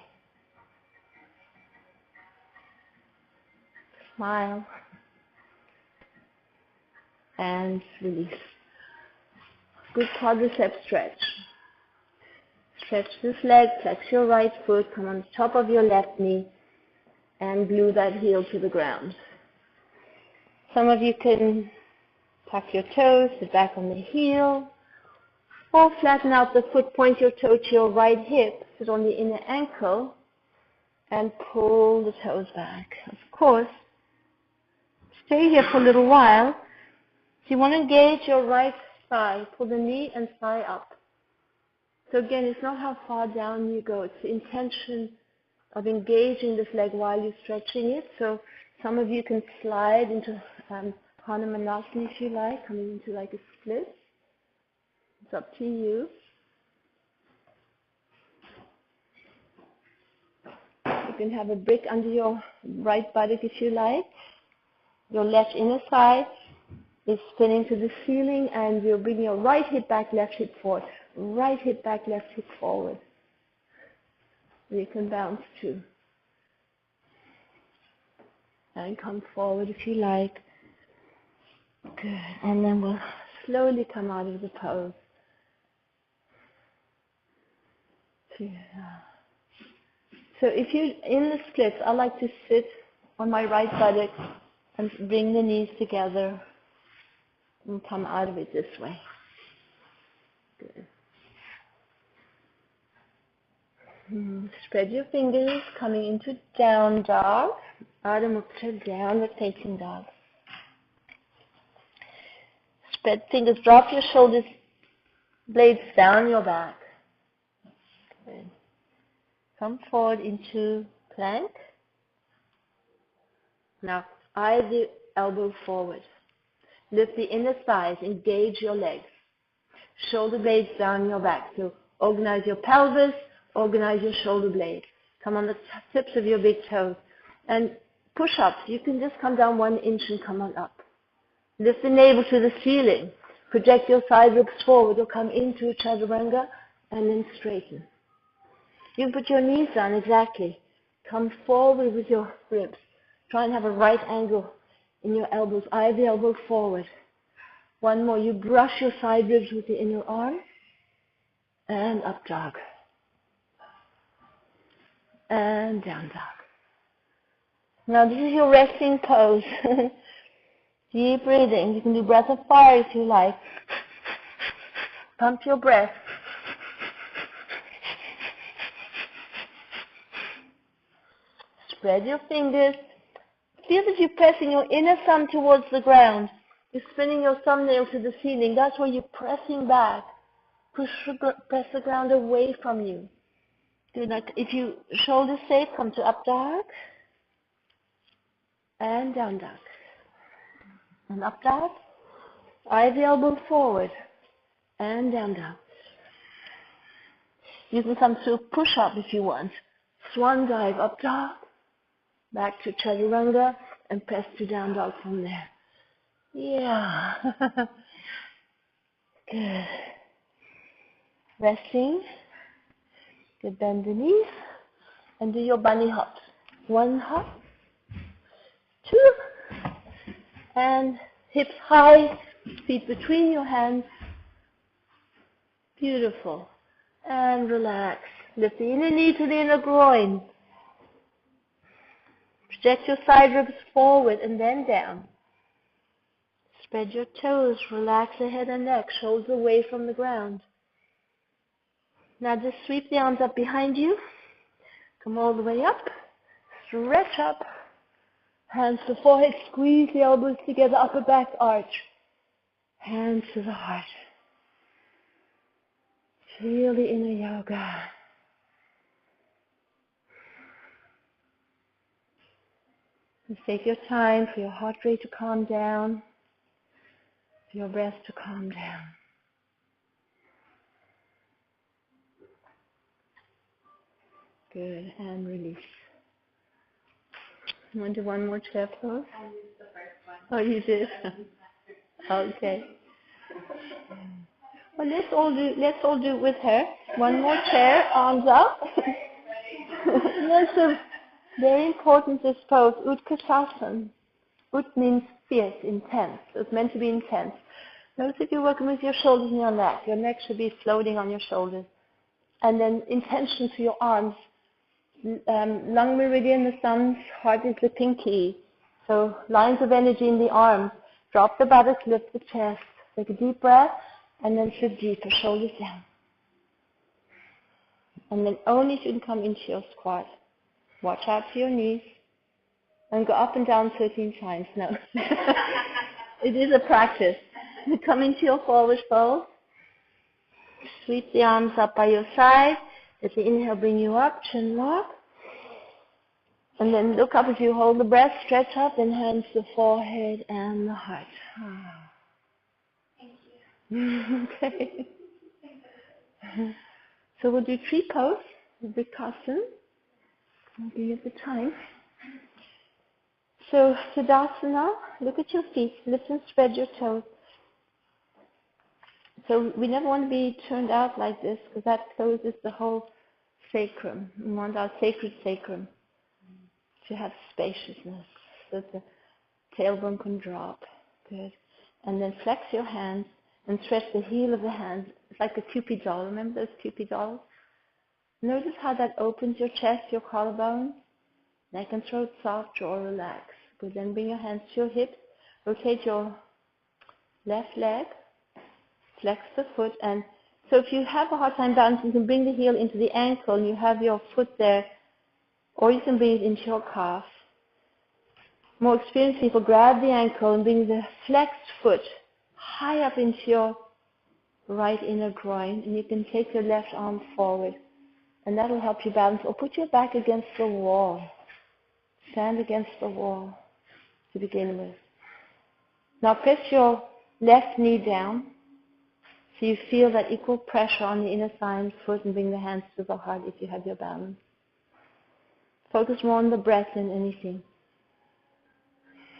Smile. And release. Good quadricep stretch. Stretch this leg, flex your right foot, come on top of your left knee, and glue that heel to the ground. Some of you can tuck your toes, sit back on the heel, or flatten out the foot, point your toe to your right hip, sit on the inner ankle, and pull the toes back. Of course, stay here for a little while. If you want to engage your right thigh, pull the knee and thigh up. So again, it's not how far down you go, it's the intention of engaging this leg while you're stretching it. So some of you can slide into Hanumanasana if you like, coming into like a split. It's up to you. can have a brick under your right buttock if you like. Your left inner thigh is spinning to the ceiling, and you're bringing your right hip back, left hip forward. Right hip back, left hip forward. You can bounce too. And come forward if you like. Good. And then we'll slowly come out of the pose. So if you're in the splits, I like to sit on my right buttock and bring the knees together and come out of it this way. Good. Spread your fingers, coming into down dog. Adho Mukha, downward facing dog. Spread fingers, drop your shoulders, blades down your back. Good. Come forward into plank. Now, eye the elbow forward. Lift the inner thighs, engage your legs. Shoulder blades down your back. So organize your pelvis, organize your shoulder blades. Come on the tips of your big toes. And push-ups, you can just come down 1 inch and come on up. Lift the navel to the ceiling. Project your side ribs forward or come into chaturanga and then straighten. You can put your knees down, exactly. Come forward with your ribs. Try and have a right angle in your elbows. Eye the elbow forward. One more. You brush your side ribs with the inner arm. And up dog. And down dog. Now this is your resting pose. Deep breathing. You can do breath of fire if you like. Pump your breath. Spread your fingers. Feel that you're pressing your inner thumb towards the ground. You're spinning your thumbnail to the ceiling. That's where you're pressing back. Press the ground away from you. Do that. If you shoulder safe, come to up dog. And down dog. And up dog. Eye the elbow forward. And down dog. You can come to a push-up if you want. Swan dive, up dog. Back to chaturanga and press to down dog from there. Yeah. Good. Resting. Good, bend the knees and do your bunny hops. 1 hop, 2, and hips high, feet between your hands. Beautiful. And relax. Lift the inner knee to the inner groin. Project your side ribs forward and then down. Spread your toes, relax the head and neck, shoulders away from the ground. Now just sweep the arms up behind you. Come all the way up. Stretch up. Hands to forehead, squeeze the elbows together, upper back arch. Hands to the heart. Feel the inner yoga. Just take your time for your heart rate to calm down, for your breath to calm down. Good, and release. You want to do one more chair pose? I used the first one. Oh, you did? Okay. Well, let's all do it with her. One more chair, arms up. Yes, so very important, this pose, Utkatasana. Ut means fierce, intense. It's meant to be intense. Notice if you're working with your shoulders and your neck should be floating on your shoulders. And then intention to your arms. Lung meridian, the thumbs, heart is the pinky. So lines of energy in the arms. Drop the buttocks, lift the chest. Take a deep breath, and then sit deeper, shoulders down. And then only if you can come into your squat. Watch out for your knees. And go up and down 13 times. No. It is a practice. Come into your forward fold. Sweep the arms up by your side. Let the inhale bring you up, chin lock. And then look up as you hold the breath, stretch up, and hands to the forehead and the heart. Thank you. Okay. So we'll do tree pose, Vikasana. I'll give you the time. So, Tadasana, look at your feet, lift and spread your toes. So we never want to be turned out like this because that closes the whole sacrum. We want our sacred sacrum to have spaciousness so that the tailbone can drop. Good. And then flex your hands and stretch the heel of the hands. It's like a Cupid doll. Remember those Cupid dolls? Notice how that opens your chest, your collarbone. Neck and throat soft, jaw relaxed. Good. Then bring your hands to your hips. Rotate your left leg. Flex the foot. And so if you have a hard time balancing, you can bring the heel into the ankle and you have your foot there. Or you can bring it into your calf. More experienced people grab the ankle and bring the flexed foot high up into your right inner groin, and you can take your left arm forward, and that will help you balance. Or put your back against the wall. Stand against the wall to begin with. Now press your left knee down so you feel that equal pressure on the inner thigh and foot, and bring the hands to the heart if you have your balance. Focus more on the breath than anything.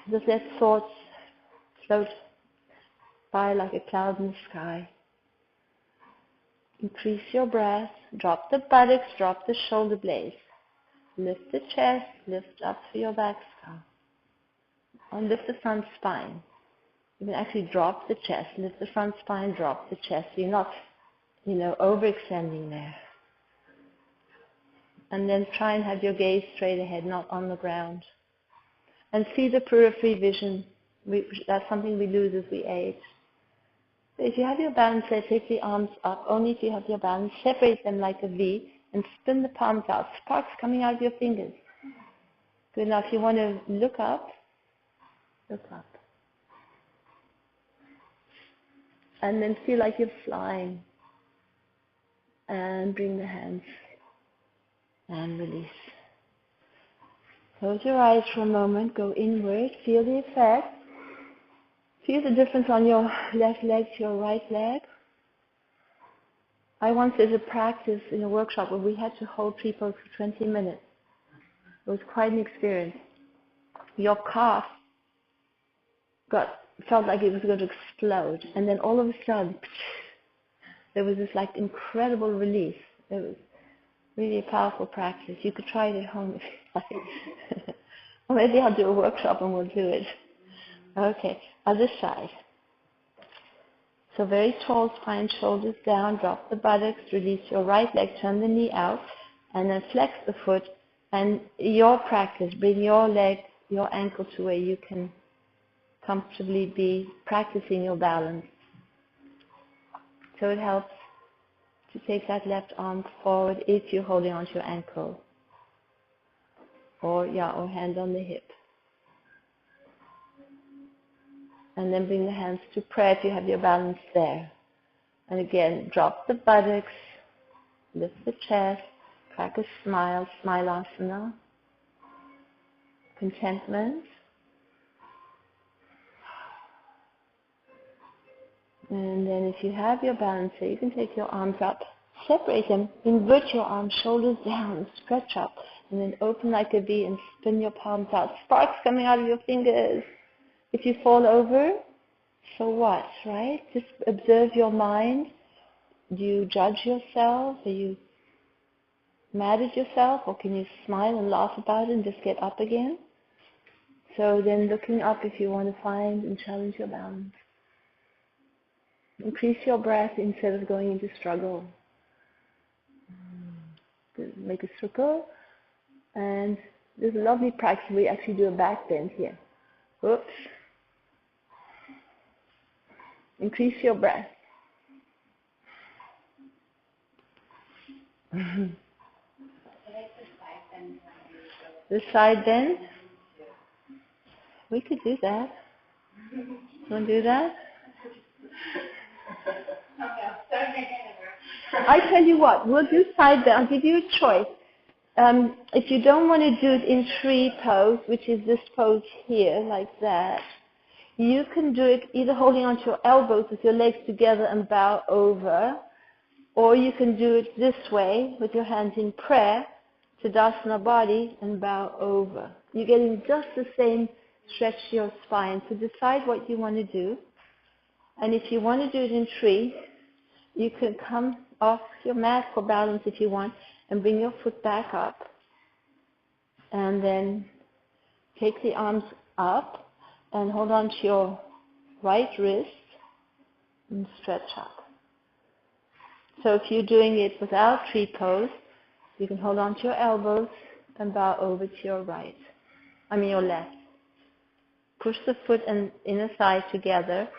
Just let thoughts float by like a cloud in the sky. Increase your breath. Drop the buttocks, drop the shoulder blades. Lift the chest, lift up through your back skull. And lift the front spine. You can actually drop the chest, lift the front spine, drop the chest. So you're not, overextending there. And then try and have your gaze straight ahead, not on the ground. And see the periphery vision. That's something we lose as we age. So if you have your balance there, take the arms up. Only if you have your balance. Separate them like a V and spin the palms out. Sparks coming out of your fingers. Good. Now if you want to look up, look up. And then feel like you're flying. And bring the hands. And release. Close your eyes for a moment. Go inward. Feel the effect. Feel the difference on your left leg to your right leg. I once did a practice in a workshop where we had to hold tree pose for 20 minutes. It was quite an experience. Your calf felt like it was going to explode. And then all of a sudden, there was this like incredible release. It was really a powerful practice. You could try it at home if you like. Or maybe I'll do a workshop and we'll do it. Okay, other side. So very tall spine, shoulders down, drop the buttocks, release your right leg, turn the knee out, and then flex the foot. And your practice, bring your leg, your ankle to where you can comfortably be practicing your balance. So it helps to take that left arm forward if you're holding onto your ankle. Or hand on the hip. And then bring the hands to prayer if you have your balance there. And again, drop the buttocks, lift the chest, crack a smile, smilasana, contentment. And then if you have your balance there, you can take your arms up, separate them, invert your arms, shoulders down, stretch up, and then open like a V and spin your palms out. Sparks coming out of your fingers. If you fall over, so what, right? Just observe your mind. Do you judge yourself? Are you mad at yourself? Or can you smile and laugh about it and just get up again? So then looking up if you want to find and challenge your balance. Increase your breath instead of going into struggle. Make a circle. And there's a lovely practice where you actually do a back bend here. Whoops. Increase your breath. The side bend? We could do that. Want to do that? I tell you what, we'll do side bend. I'll give you a choice. If you don't want to do it in tree pose, which is this pose here, like that, you can do it either holding onto your elbows with your legs together and bow over, or you can do it this way with your hands in prayer, Tadasana body and bow over. You're getting just the same stretch to your spine. So decide what you want to do. And if you want to do it in tree, you can come off your mat for balance if you want and bring your foot back up. And then take the arms up and hold on to your right wrist and stretch up. So if you're doing it without tree pose, you can hold on to your elbows and bow over to your your left. Push the foot and inner thigh together,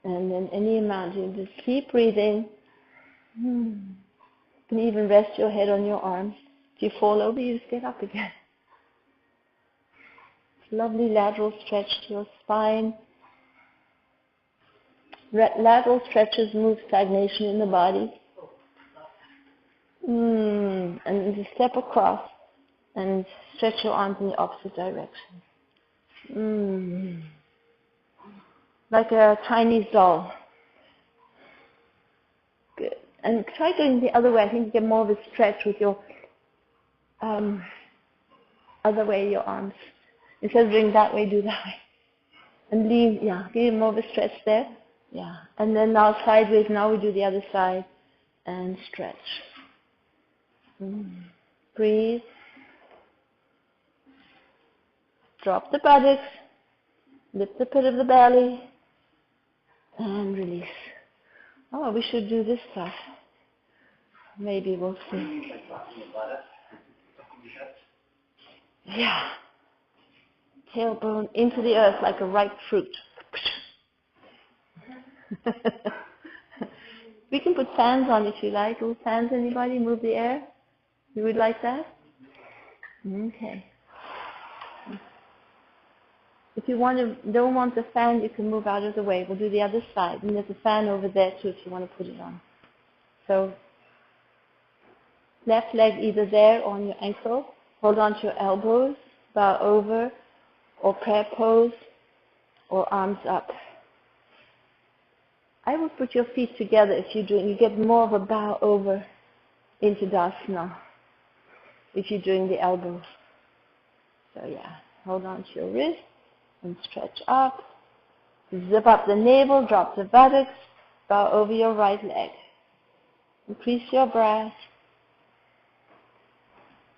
and then any amount. You just keep breathing. You can even rest your head on your arms. If you fall over, you just get up again. Lovely lateral stretch to your spine. Lateral stretches move stagnation in the body. And just step across and stretch your arms in the opposite direction. Like a Chinese doll. Good. And try going the other way. I think you get more of a stretch with your other way, your arms. Instead of doing that way, do that way. And lean, give you more of a stretch there. Yeah. And then now sideways, now we do the other side. And stretch. Breathe. Drop the buttocks. Lift the pit of the belly. And release. Oh, we should do this stuff. Maybe we'll see. Yeah. Tailbone into the earth like a ripe fruit. We can put fans on if you like. Little fans, anybody? Move the air? You would like that? Okay. If you don't want the fan, you can move out of the way. We'll do the other side. And there's a fan over there too if you want to put it on. So, left leg either there or on your ankle. Hold on to your elbows. Bow over. Or prayer pose. Or arms up. I would put your feet together if you're doing, you get more of a bow over into Tadasana if you're doing the elbows. So yeah, hold on to your wrist and stretch up. Zip up the navel, drop the buttocks, bow over your right leg. Increase your breath.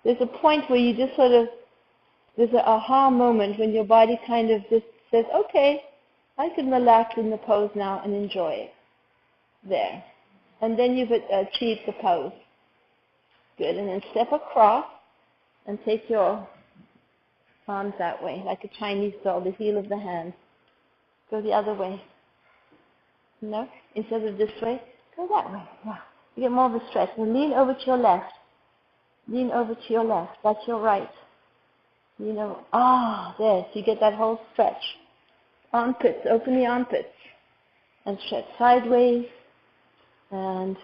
There's a point where you just there's an aha moment when your body kind of just says, okay, I can relax in the pose now and enjoy it. There. And then you've achieved the pose. Good. And then step across and take your arms that way, like a Chinese doll, the heel of the hand. Go the other way. No? Instead of this way, go that way. Yeah. You get more of a stretch. And lean over to your left. Lean over to your left. That's your right. Lean over. There. So you get that whole stretch. Armpits, open the armpits and stretch sideways and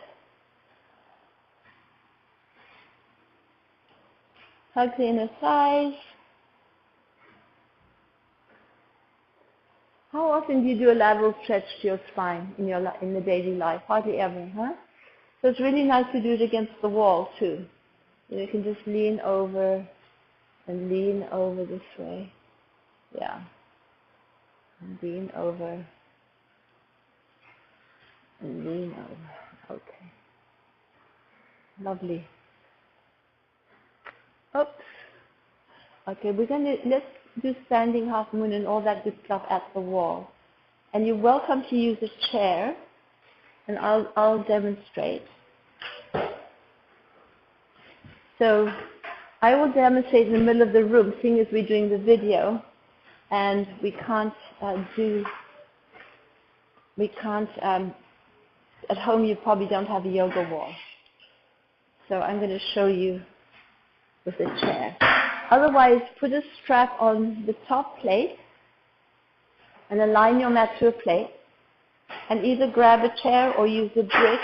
hug the inner thighs. How often do you do a lateral stretch to your spine in the daily life? Hardly ever, huh? So it's really nice to do it against the wall too. You can just lean over and lean over this way. Yeah. And lean over, and lean over. Okay. Lovely. Oops. Okay, let's do standing half moon and all that good stuff at the wall. And you're welcome to use a chair, and I'll demonstrate. So I will demonstrate in the middle of the room, seeing as we're doing the video, and we can't at home you probably don't have a yoga wall. So I'm going to show you with a chair. Otherwise, put a strap on the top plate and align your mat to a plate and either grab a chair or use a brick.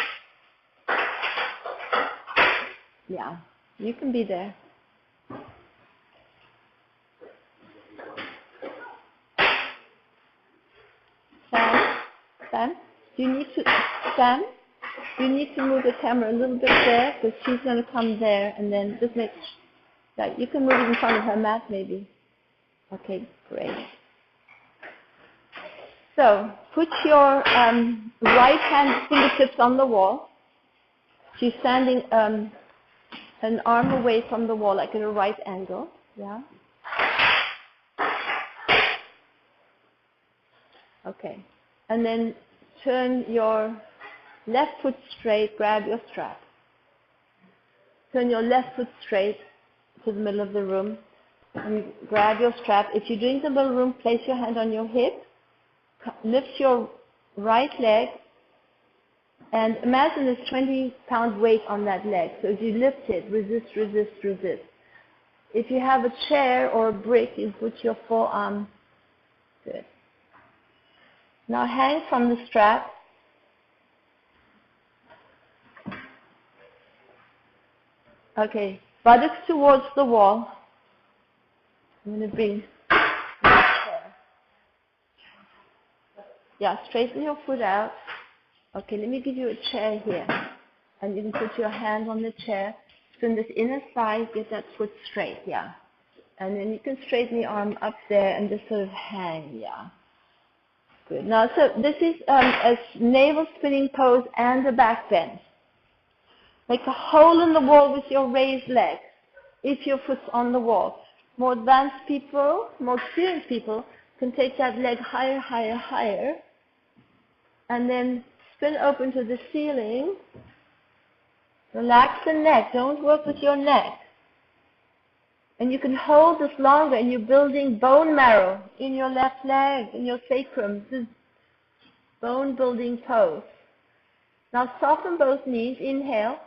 Yeah, you can be there. Sam, do you need to move the camera a little bit there because she's going to come there and then just make Yeah, you can move it in front of her mat maybe. Okay, great. So put your right hand fingertips on the wall. She's standing an arm away from the wall, like at a right angle. Yeah. Okay. And then turn your left foot straight, grab your strap. Turn your left foot straight to the middle of the room and grab your strap. If you're doing the middle room, place your hand on your hip, lift your right leg, and imagine there's 20-pound weight on that leg. So as you lift it, resist, resist, resist. If you have a chair or a brick, you put your forearm. Good. Now hang from the strap. Okay, buttocks towards the wall. I'm going to bring the chair. Yeah, straighten your foot out. Okay, let me give you a chair here. And you can put your hand on the chair. Spin this inner thigh, get that foot straight, yeah. And then you can straighten the arm up there and just sort of hang, yeah. Good. Now, so this is a navel spinning pose and a back bend. Make a hole in the wall with your raised leg if your foot's on the wall. More advanced people, more experienced people can take that leg higher, higher, higher, and then spin open to the ceiling. Relax the neck. Don't work with your neck. And you can hold this longer, and you're building bone marrow in your left leg, in your sacrum. This is bone-building pose. Now soften both knees. Inhale,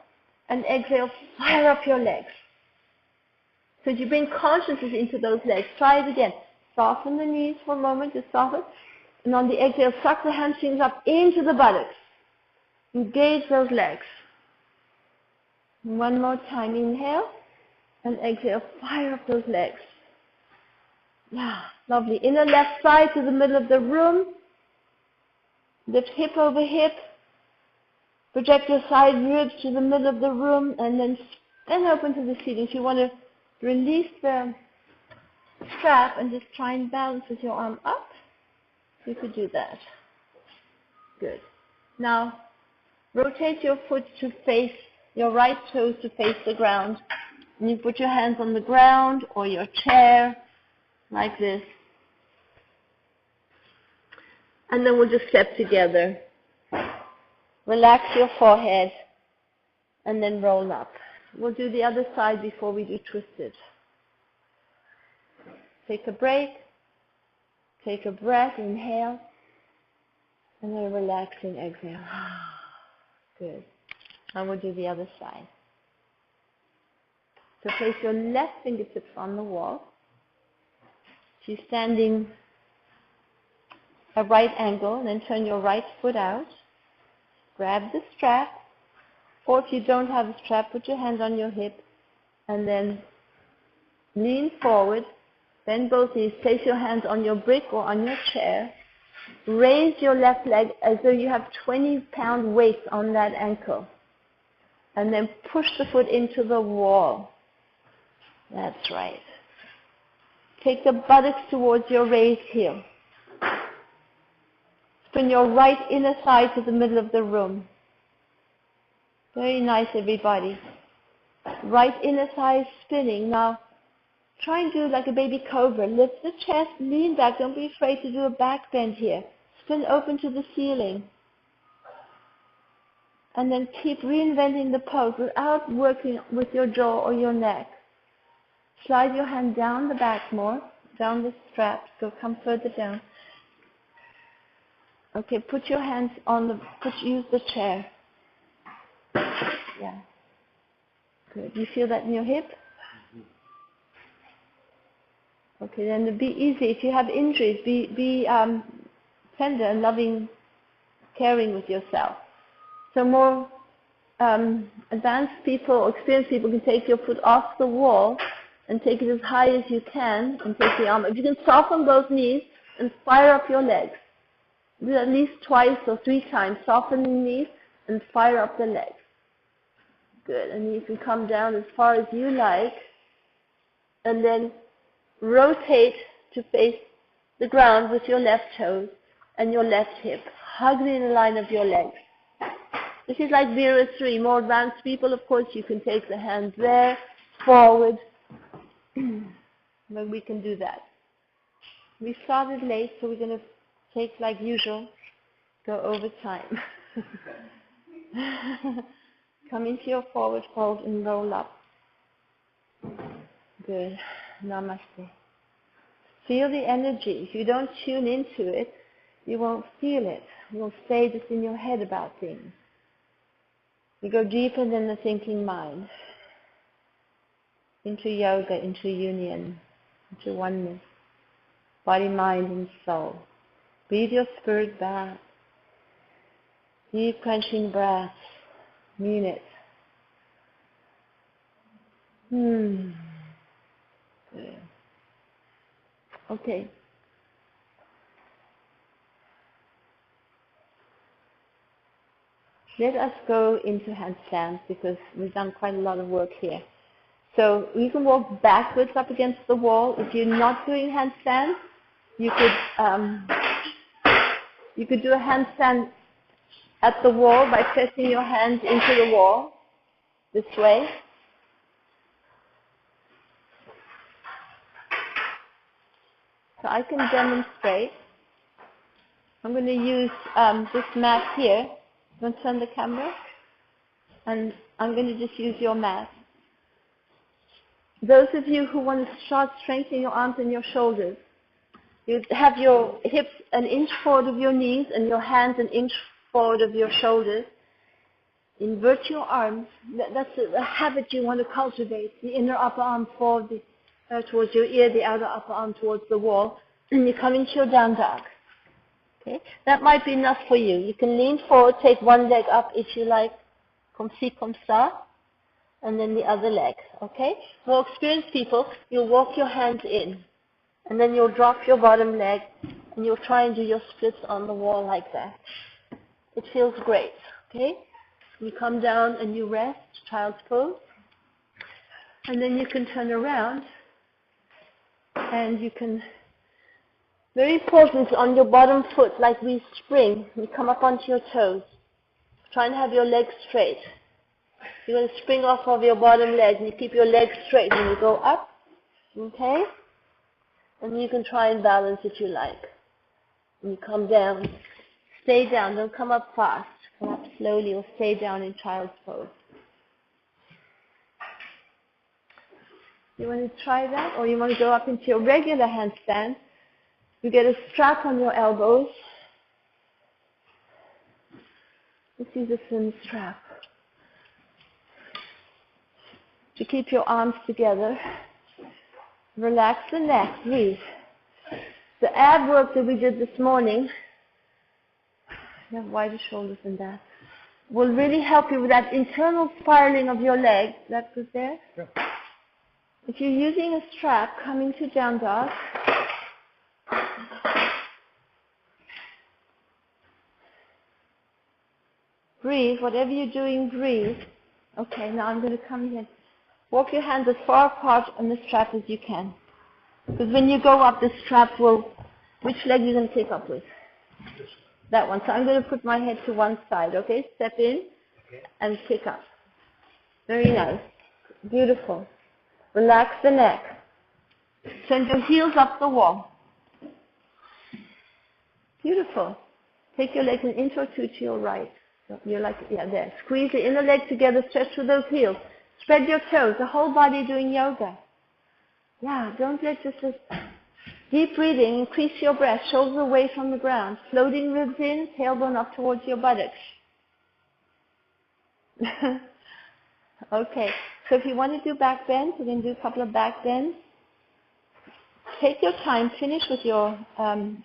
and exhale. Fire up your legs. So you bring consciousness into those legs. Try it again. Soften the knees for a moment. Just soften. And on the exhale, suck the hamstrings up into the buttocks. Engage those legs. One more time. Inhale. And exhale, fire up those legs. Yeah, lovely. Inner left side to the middle of the room. Lift hip over hip. Project your side ribs to the middle of the room and then spin open to the ceiling. If you want to release the strap and just try and balance with your arm up, you could do that. Good. Now, rotate your foot to face, your right toes to face the ground. And you put your hands on the ground or your chair, like this. And then we'll just step together. Relax your forehead, and then roll up. We'll do the other side before we do twisted. Take a break. Take a breath. Inhale. And then relax and exhale. Good. And we'll do the other side. So place your left fingertips on the wall. She's standing at right angle, and then turn your right foot out. Grab the strap, or if you don't have a strap, put your hand on your hip, and then lean forward, bend both knees, place your hands on your brick or on your chair. Raise your left leg as though you have 20-pound weight on that ankle, and then push the foot into the wall. That's right. Take the buttocks towards your raised heel. Spin your right inner thigh to the middle of the room. Very nice, everybody. Right inner thigh is spinning. Now, try and do like a baby cobra. Lift the chest, lean back. Don't be afraid to do a back bend here. Spin open to the ceiling. And then keep reinventing the pose without working with your jaw or your neck. Slide your hand down the back more, down the strap, so come further down. Okay, put your hands on the, use the chair. Yeah. Good. You feel that in your hip? Okay, then be easy. If you have injuries, be tender and loving, caring with yourself. So more advanced people or experienced people can take your foot off the wall and take it as high as you can and take the arm. If you can soften both knees and fire up your legs. Do at least twice or 3 times. Soften the knees and fire up the legs. Good. And you can come down as far as you like. and then rotate to face the ground with your left toes and your left hip. Hug the inner line of your legs. This is like Vera 3. More advanced people, of course, you can take the hands there, forward, but we can do that. We started late, so we're going to take, like usual, go over time. Come into your forward fold and roll up. Good. Namaste. Feel the energy. If you don't tune into it, you won't feel it. You'll stay just in your head about things. You go deeper than the thinking mind. Into yoga, into union, into oneness. Body, mind, and soul. Breathe your spirit back. Deep crunching breaths. Mean it. Good. Okay. Let us go into handstands because we've done quite a lot of work here. So you can walk backwards up against the wall. If you're not doing handstands, you could do a handstand at the wall by pressing your hands into the wall this way. So I can demonstrate. I'm going to use this mat here. I'm going to turn the camera. And I'm going to just use your mat. Those of you who want to start strengthening your arms and your shoulders, you have your hips an inch forward of your knees and your hands an inch forward of your shoulders. Invert your arms. That's a habit you want to cultivate. The inner upper arm forward towards your ear, the outer upper arm towards the wall. And you come into your down dog. Okay? That might be enough for you. You can lean forward, take one leg up if you like, comme ci, comme ça, and then the other leg. Okay? For experienced people, you'll walk your hands in, and then you'll drop your bottom leg, and you'll try and do your splits on the wall like that. It feels great. Okay? You come down and you rest, child's pose, and then you can turn around, and you can. Very important on your bottom foot, like we spring, you come up onto your toes. Try and have your legs straight. You're going to spring off of your bottom leg and you keep your legs straight and you go up, okay? And you can try and balance if you like. And you come down. Stay down, don't come up fast. Come up slowly or stay down in child's pose. You want to try that? Or you want to go up into your regular handstand? You get a strap on your elbows. This is a thin strap. To keep your arms together. Relax the neck, breathe. The ab work that we did this morning, you have wider shoulders than that, will really help you with that internal spiraling of your leg. That was there? Sure. If you're using a strap, come into down dog. Breathe, whatever you're doing, breathe. Okay, now I'm going to come here. Walk your hands as far apart on the strap as you can. Because when you go up, the strap will, which leg are you going to take up with? That one. So I'm going to put my head to one side, okay? Step in and pick up. Very nice. Beautiful. Relax the neck. Send your heels up the wall. Beautiful. Take your legs an inch or two to your right. You're like, yeah, there. Squeeze the inner leg together, stretch through those heels. Spread your toes, the whole body doing yoga. Yeah, don't let just this deep breathing, increase your breath, shoulders away from the ground, floating ribs in, tailbone up towards your buttocks. Okay, so if you want to do back bends, we're going to do a couple of back bends. Take your time, finish with your hands.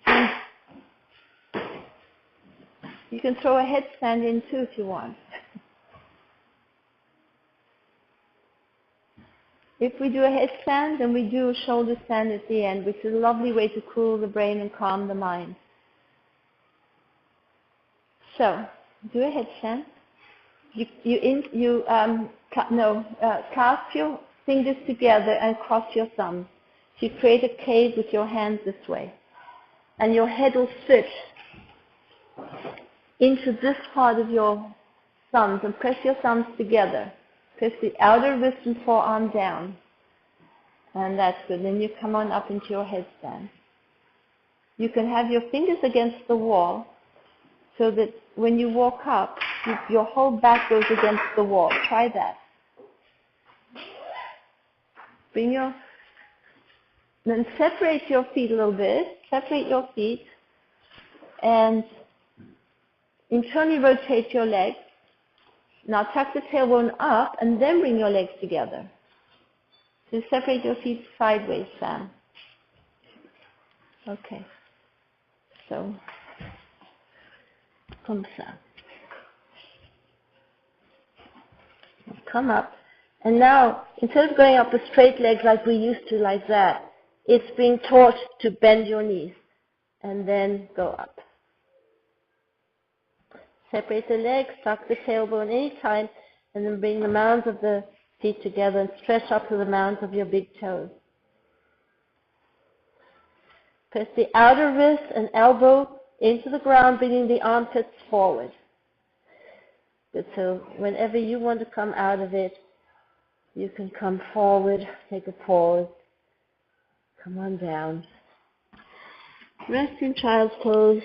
You can throw a headstand in too if you want. If we do a headstand, then we do a shoulder stand at the end, which is a lovely way to cool the brain and calm the mind. So, do a headstand. Clasp your fingers together and cross your thumbs. So you create a cave with your hands this way. And your head will sit into this part of your thumbs and press your thumbs together. Press the outer wrist and forearm down. And that's good. Then you come on up into your headstand. You can have your fingers against the wall so that when you walk up, your whole back goes against the wall. Try that. Then separate your feet a little bit. Separate your feet and internally rotate your legs. Now tuck the tailbone up and then bring your legs together. So separate your feet sideways, Sam. Okay. So, comme ça. Come up. And now, instead of going up with straight legs like we used to, like that, it's being taught to bend your knees and then go up. Separate the legs, tuck the tailbone anytime, and then bring the mounds of the feet together and stretch up to the mounds of your big toes. Press the outer wrist and elbow into the ground, bringing the armpits forward. Good. So whenever you want to come out of it, you can come forward, take a pause, come on down. Rest in child's pose.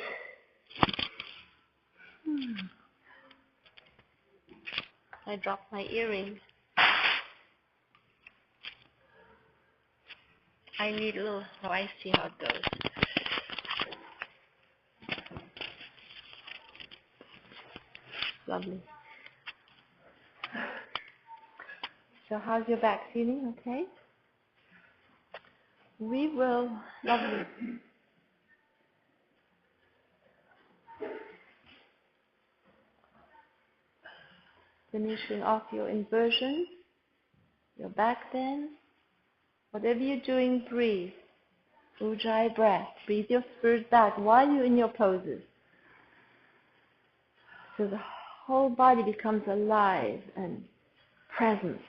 I dropped my earring. I need a little, oh, I see how it goes. Lovely. So how's your back feeling? Okay? We will, lovely. Finishing off your inversion, your back bend. Whatever you're doing, breathe. Ujjayi breath. Breathe your spirit back while you're in your poses. So the whole body becomes alive and present.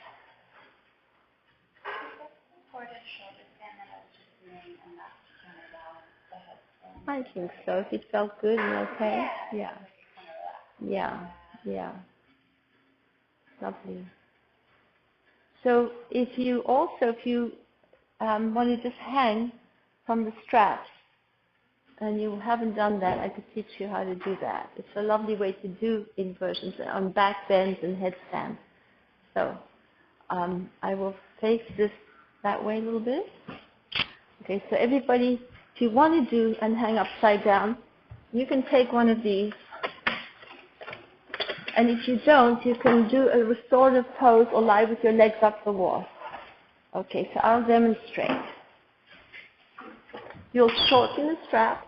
I think so. If it felt good and okay. Yeah. Yeah. Yeah. Lovely. So if you want to just hang from the straps, and you haven't done that, I could teach you how to do that. It's a lovely way to do inversions on back bends and headstands. So I will face this that way a little bit. Okay, so everybody, if you want to do and hang upside down, you can take one of these. And if you don't, you can do a restorative pose or lie with your legs up the wall. Okay, so I'll demonstrate. You'll shorten the strap,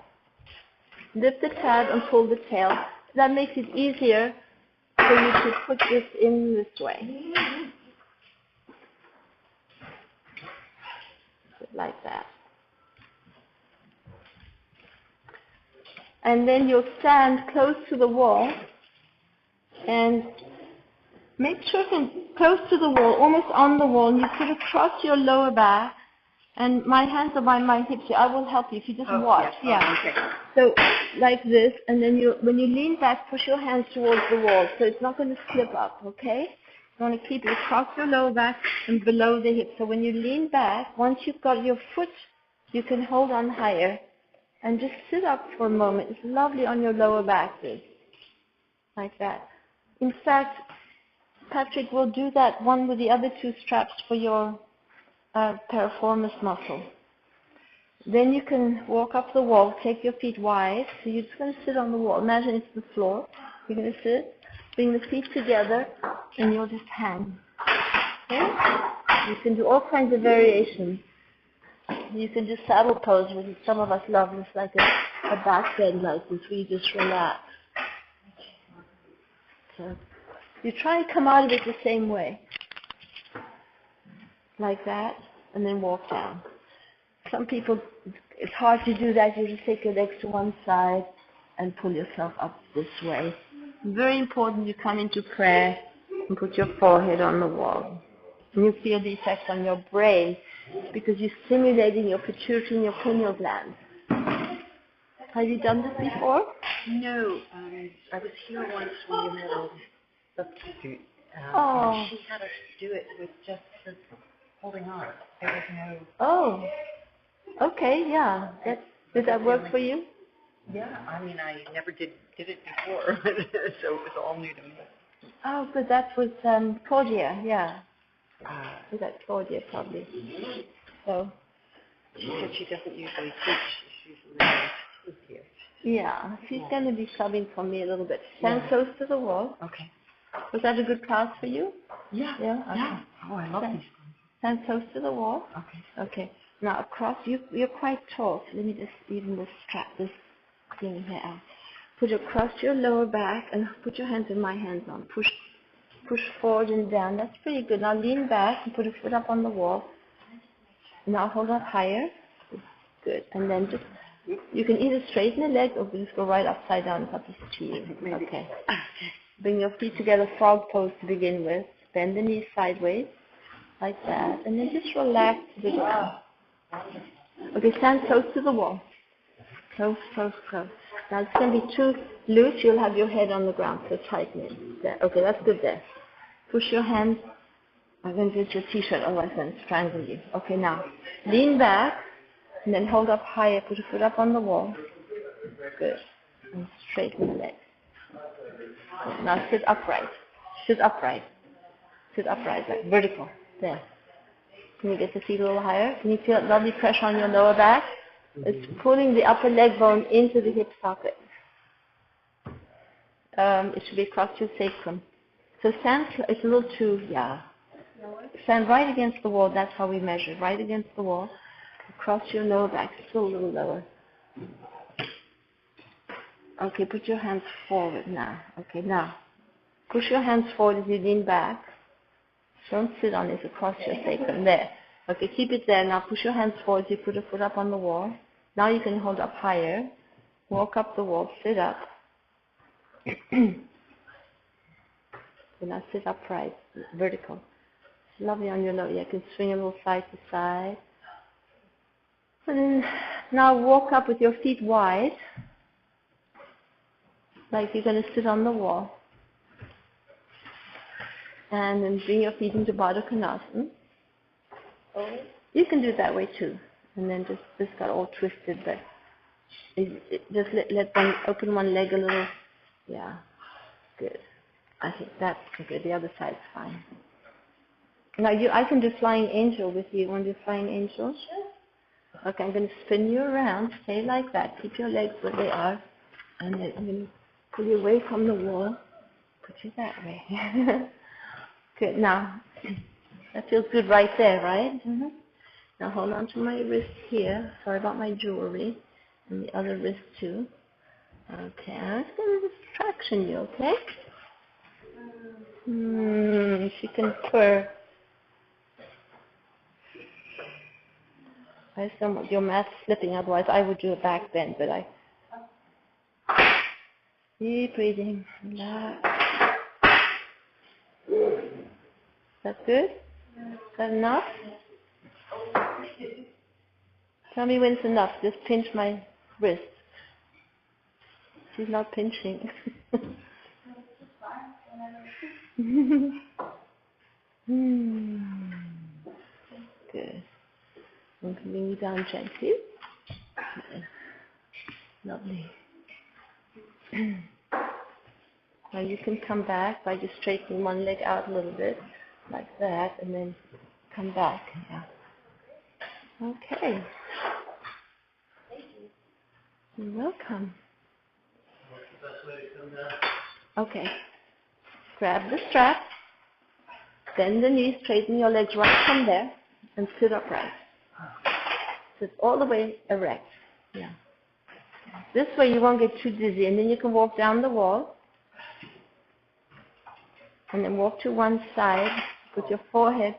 lift the tab and pull the tail. That makes it easier for you to put this in this way. Like that. And then you'll stand close to the wall and make sure to close to the wall, almost on the wall, and you put across your lower back. And my hands are by my hips here. I will help you if you just watch. Yeah. Okay. So like this, and then when you lean back, push your hands towards the wall, so it's not going to slip up. Okay? You want to keep it across your lower back and below the hip. So when you lean back, once you've got your foot, you can hold on higher and just sit up for a moment. It's lovely on your lower back, this, like that. In fact, Patrick will do that one with the other two straps for your piriformis muscle. Then you can walk up the wall, take your feet wide. So you're just going to sit on the wall. Imagine it's the floor. You're going to sit, bring the feet together, and you'll just hang. Okay? You can do all kinds of variations. You can do saddle pose, which some of us love. It's like a back bend like this, where you just relax. So you try and come out of it the same way. Like that, and then walk down. Some people, it's hard to do that. You just take your legs to one side and pull yourself up this way. Very important you come into prayer and put your forehead on the wall. And you feel the effects on your brain because you're stimulating your pituitary and your pineal gland. Have you done this before? No, I was here once when you had a substitute. Oh. She had us do it with just the holding on. There was no... Oh, okay, yeah. Did that work for you? Yeah, I mean, I never did it before, so it was all new to me. Oh, good. That was Claudia, yeah. Was that Claudia probably? So, She said she doesn't usually teach. She's really here. yeah, she's going to be subbing for me a little bit. Stand close to the wall. Okay. Was that a good class for you? Yeah. Yeah? Okay. Yeah. Oh, I love these. Stand close to the wall. Okay. Okay. Now across, you're quite tall, so let me just even this strap this thing here out. Put it across your lower back and put your hands in my hands on. Push forward and down. That's pretty good. Now lean back and put a foot up on the wall. Now hold up higher. Good. And then just, you can either straighten the leg or just go right upside down. It's up to you. Okay. Bring your feet together, frog pose to begin with. Bend the knees sideways, like that. And then just relax to the ground. Okay, stand close to the wall. Close, close, close. Now it's going to be too loose. You'll have your head on the ground, so tighten it. There. Okay, that's good there. Push your hands. I'm going to get your t-shirt, otherwise I'm going to strangle you. Okay, now lean back and then hold up higher. Put a foot up on the wall. Good. And straighten the legs. Good. Now sit upright. Sit upright. Sit upright, like vertical. There. Can you get the feet a little higher? Can you feel lovely pressure on your lower back? It's pulling the upper leg bone into the hip socket. It should be across your sacrum. So stand, it's a little too, yeah. Stand right against the wall. That's how we measure. Right against the wall. Across your lower back. Still a little lower. Okay, put your hands forward now. Okay, now. Push your hands forward as you lean back. Don't sit on it, across your sacrum. There. Okay, keep it there. Now push your hands forward. You put a foot up on the wall. Now you can hold up higher. Walk up the wall. Sit up. Okay, now sit upright. Vertical. Lovely on your lower. You can swing a little side to side. And then now walk up with your feet wide. Like you're going to sit on the wall. And then bring your feet into Baddha Konasana. You can do it that way too. And then just got all twisted, but just let one, open one leg a little. Yeah, good. I think that's good. The other side's fine. Now I can do flying angel with you. Want to do flying angel? Sure. Okay, I'm going to spin you around. Stay like that. Keep your legs where they are. And then I'm going to pull you away from the wall. Put you that way. Good. Now, that feels good right there, right? Mm-hmm. Now hold on to my wrist here. Sorry about my jewelry. And the other wrist too. Okay, I'm just going to distraction you, okay? She can purr. I assume your mask slipping, otherwise I would do a back bend, but I... Deep breathing. Relax. That's good? Is that enough? Tell me when it's enough. Just pinch my wrist. She's not pinching. Good. I'm bring you down gently. Okay. Lovely. Now you can come back by just straightening one leg out a little bit, like that, and then come back. Yeah. Okay. You're welcome. What's the best way to come down? Okay. Grab the strap, bend the knees, straighten your legs right from there, and sit upright. Sit all the way erect. Yeah. This way you won't get too dizzy, and then you can walk down the wall, and then walk to one side, put your forehead,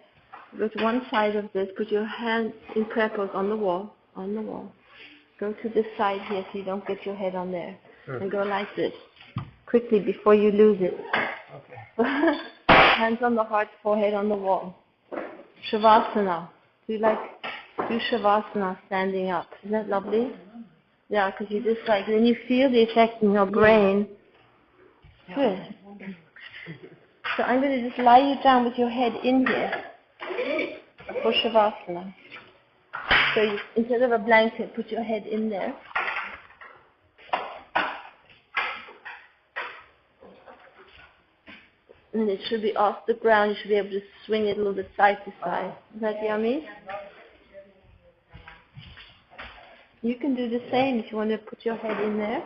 go to one side of this, put your hands in prayer pose on the wall. Go to this side here so you don't get your head on there. Sure. And go like this, quickly before you lose it. Okay. Hands on the heart, forehead on the wall. Shavasana. Do you like do Shavasana standing up? Isn't that lovely? Yeah, because you just like, then you feel the effect in your brain. Good. So I'm going to just lie you down with your head in here for Shavasana. So you, instead of a blanket, put your head in there. And it should be off the ground. You should be able to swing it a little bit side to side. Is that yummy? You can do the same if you want to put your head in there.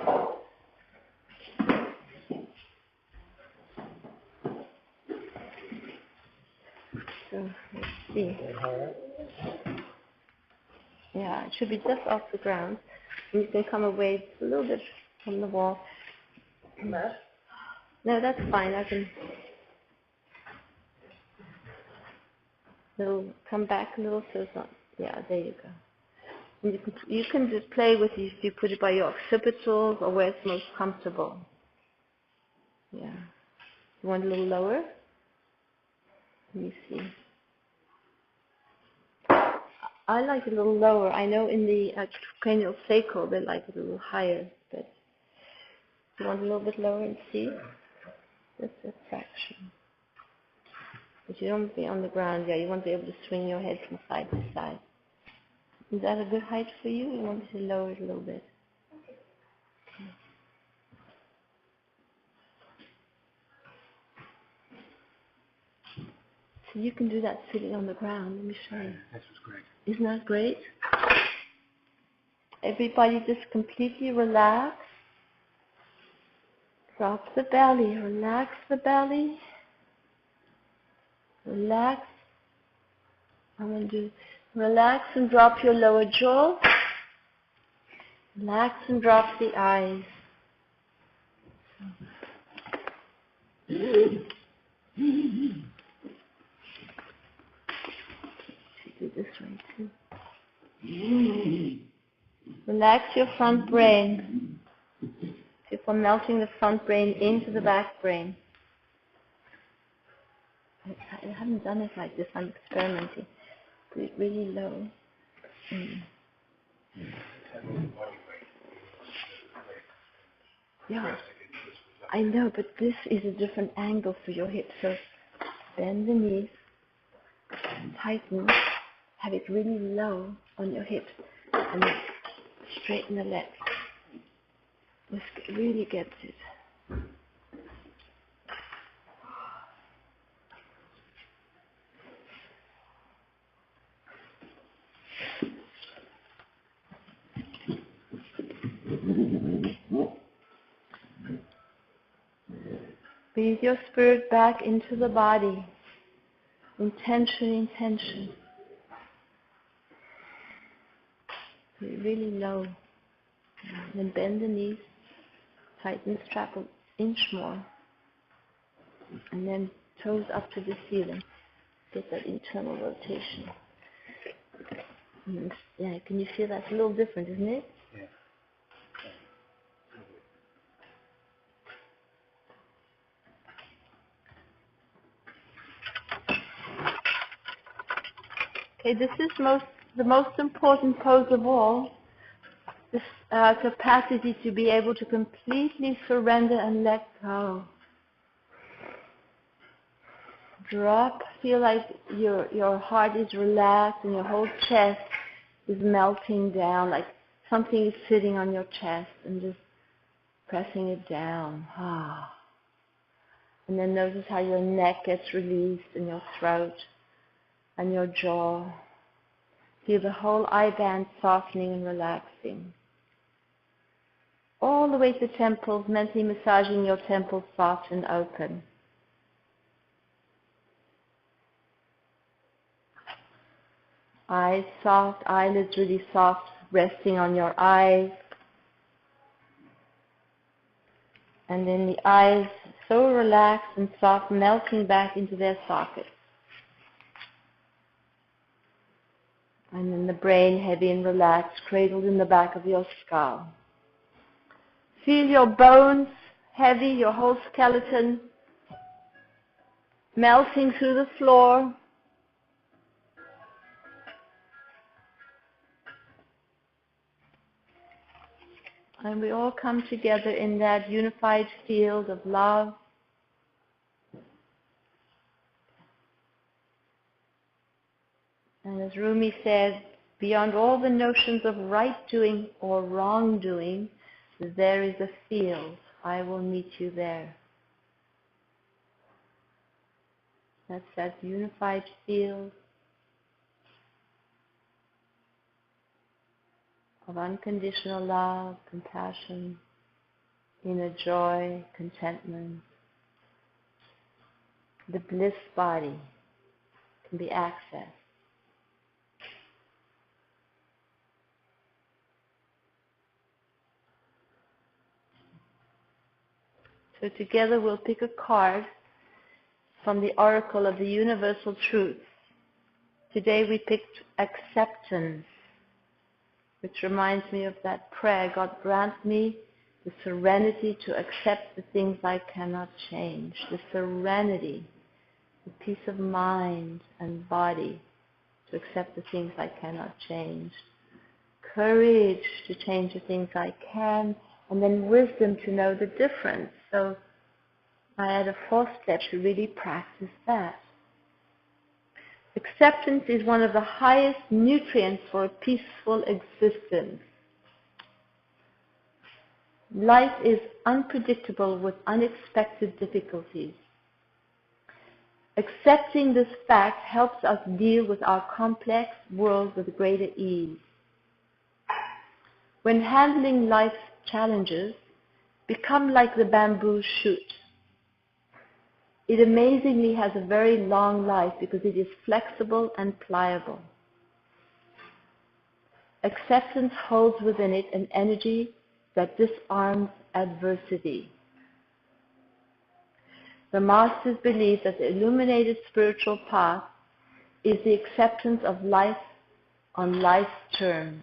So let's see. Yeah, it should be just off the ground. And you can come away a little bit from the wall. No, that's fine. I can. It'll come back a little, so it's not. Yeah, there you go. And you can just play with it if you put it by your occipitals or where it's most comfortable. Yeah. You want a little lower? Let me see. I like it a little lower. I know in the cranial sacral they like it a little higher, but you want a little bit lower and see? Just a fraction. But you don't want to be on the ground. Yeah, you want to be able to swing your head from side to side. Is that a good height for you? You want to lower it a little bit? So you can do that sitting on the ground. Let me show you. This was great. Isn't that great? Everybody just completely relax. Drop the belly. Relax the belly. Relax. I'm going to do relax and drop your lower jaw. Relax and drop the eyes. Do this way too. Relax your front brain. Before melting the front brain into the back brain. I haven't done it like this. I'm experimenting. Put it really low. Yeah, I know, but this is a different angle for your hips. So bend the knees, tighten, have it really low on your hips, and then straighten the legs. This really gets it. Breathe your spirit back into the body. Intention, intention. Really low. And then bend the knees. Tighten the strap an inch more. And then toes up to the ceiling. Get that internal rotation. And yeah, can you feel that's a little different, isn't it? Yeah. Okay, this is the most important pose of all. This capacity to be able to completely surrender and let go. Drop, feel like your heart is relaxed and your whole chest is melting down, like something is sitting on your chest and just pressing it down. And then notice how your neck gets released and your throat and your jaw. Feel the whole eye band softening and relaxing. All the way to the temples, mentally massaging your temples soft and open. Eyes soft, eyelids really soft, resting on your eyes. And then the eyes so relaxed and soft, melting back into their sockets. And then the brain heavy and relaxed, cradled in the back of your skull. Feel your bones heavy, your whole skeleton melting through the floor. And we all come together in that unified field of love. And as Rumi said, beyond all the notions of right doing or wrong doing, there is a field. I will meet you there. That's that unified field of unconditional love, compassion, inner joy, contentment. The bliss body can be accessed. So together we'll pick a card from the Oracle of the Universal Truth. Today we picked acceptance, which reminds me of that prayer, God grant me the serenity to accept the things I cannot change, the serenity, the peace of mind and body to accept the things I cannot change, courage to change the things I can, and then wisdom to know the difference. So I had a fourth step to really practice that. Acceptance is one of the highest nutrients for a peaceful existence. Life is unpredictable with unexpected difficulties. Accepting this fact helps us deal with our complex world with greater ease. When handling life's challenges, become like the bamboo shoot. It amazingly has a very long life because it is flexible and pliable. Acceptance holds within it an energy that disarms adversity. The masters believe that the illuminated spiritual path is the acceptance of life on life's terms.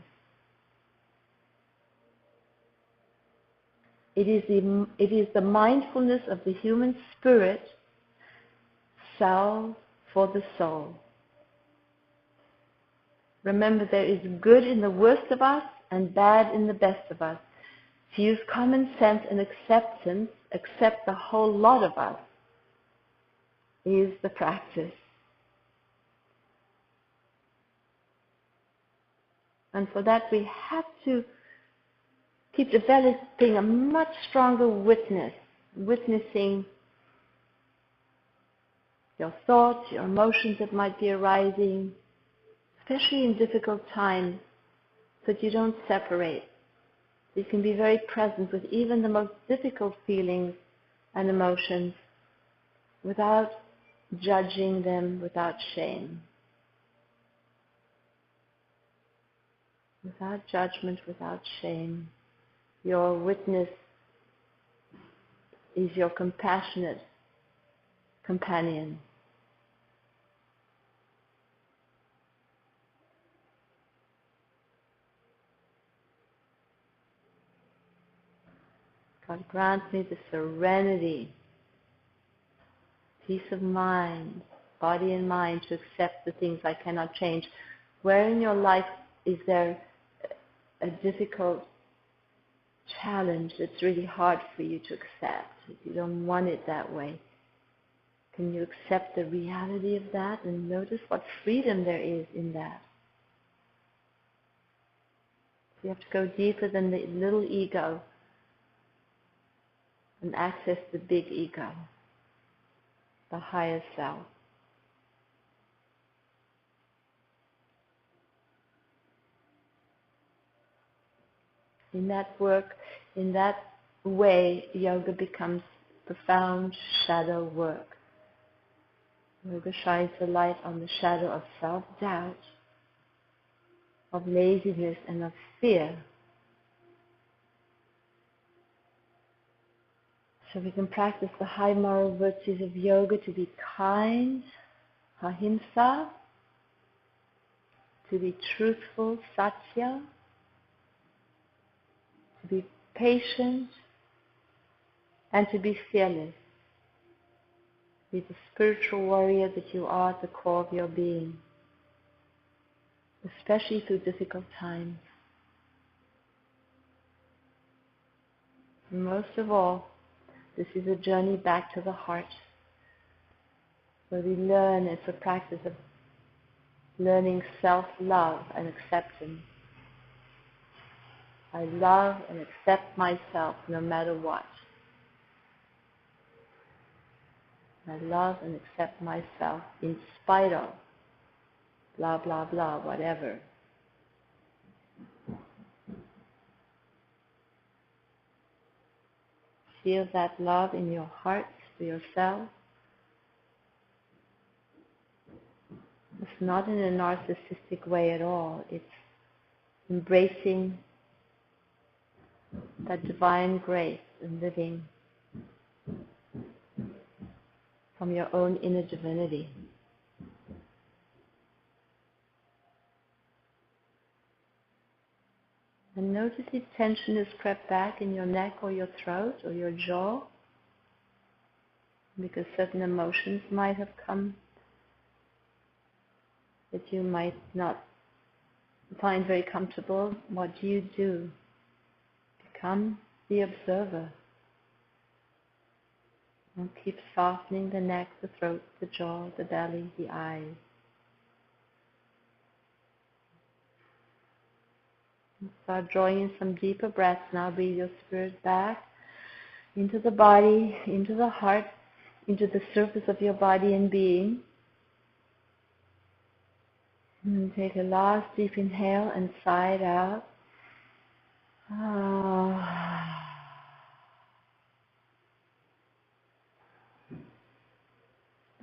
It is the mindfulness of the human spirit, salve for the soul. Remember, there is good in the worst of us and bad in the best of us. To use common sense and acceptance, accept the whole lot of us, is the practice. And for that we have to keep developing a much stronger witnessing your thoughts, your emotions that might be arising, especially in difficult times, so that you don't separate. You can be very present with even the most difficult feelings and emotions without judging them, without shame. Without judgment, without shame. Your witness is your compassionate companion. God grant me the serenity, peace of mind, body and mind to accept the things I cannot change. Where in your life is there a difficult challenge that's really hard for you to accept? If you don't want it that way, can you accept the reality of that and notice what freedom there is in that? You have to go deeper than the little ego and access the big ego, the higher self. In that work, in that way, yoga becomes profound shadow work. Yoga shines the light on the shadow of self-doubt, of laziness, and of fear. So we can practice the high moral virtues of yoga to be kind, ahimsa, to be truthful, satya, to be patient, and to be fearless. Be the spiritual warrior that you are at the core of your being, especially through difficult times. And most of all, this is a journey back to the heart, where we learn, it's a practice of learning self-love and acceptance. I love and accept myself no matter what. I love and accept myself in spite of blah, blah, blah, whatever. Feel that love in your heart for yourself. It's not in a narcissistic way at all. It's embracing that divine grace and living from your own inner divinity. And notice if tension has crept back in your neck or your throat or your jaw, because certain emotions might have come that you might not find very comfortable. What do you do? Become the observer. And keep softening the neck, the throat, the jaw, the belly, the eyes. And start drawing in some deeper breaths now. Breathe your spirit back into the body, into the heart, into the surface of your body and being. And take a last deep inhale and sigh it out.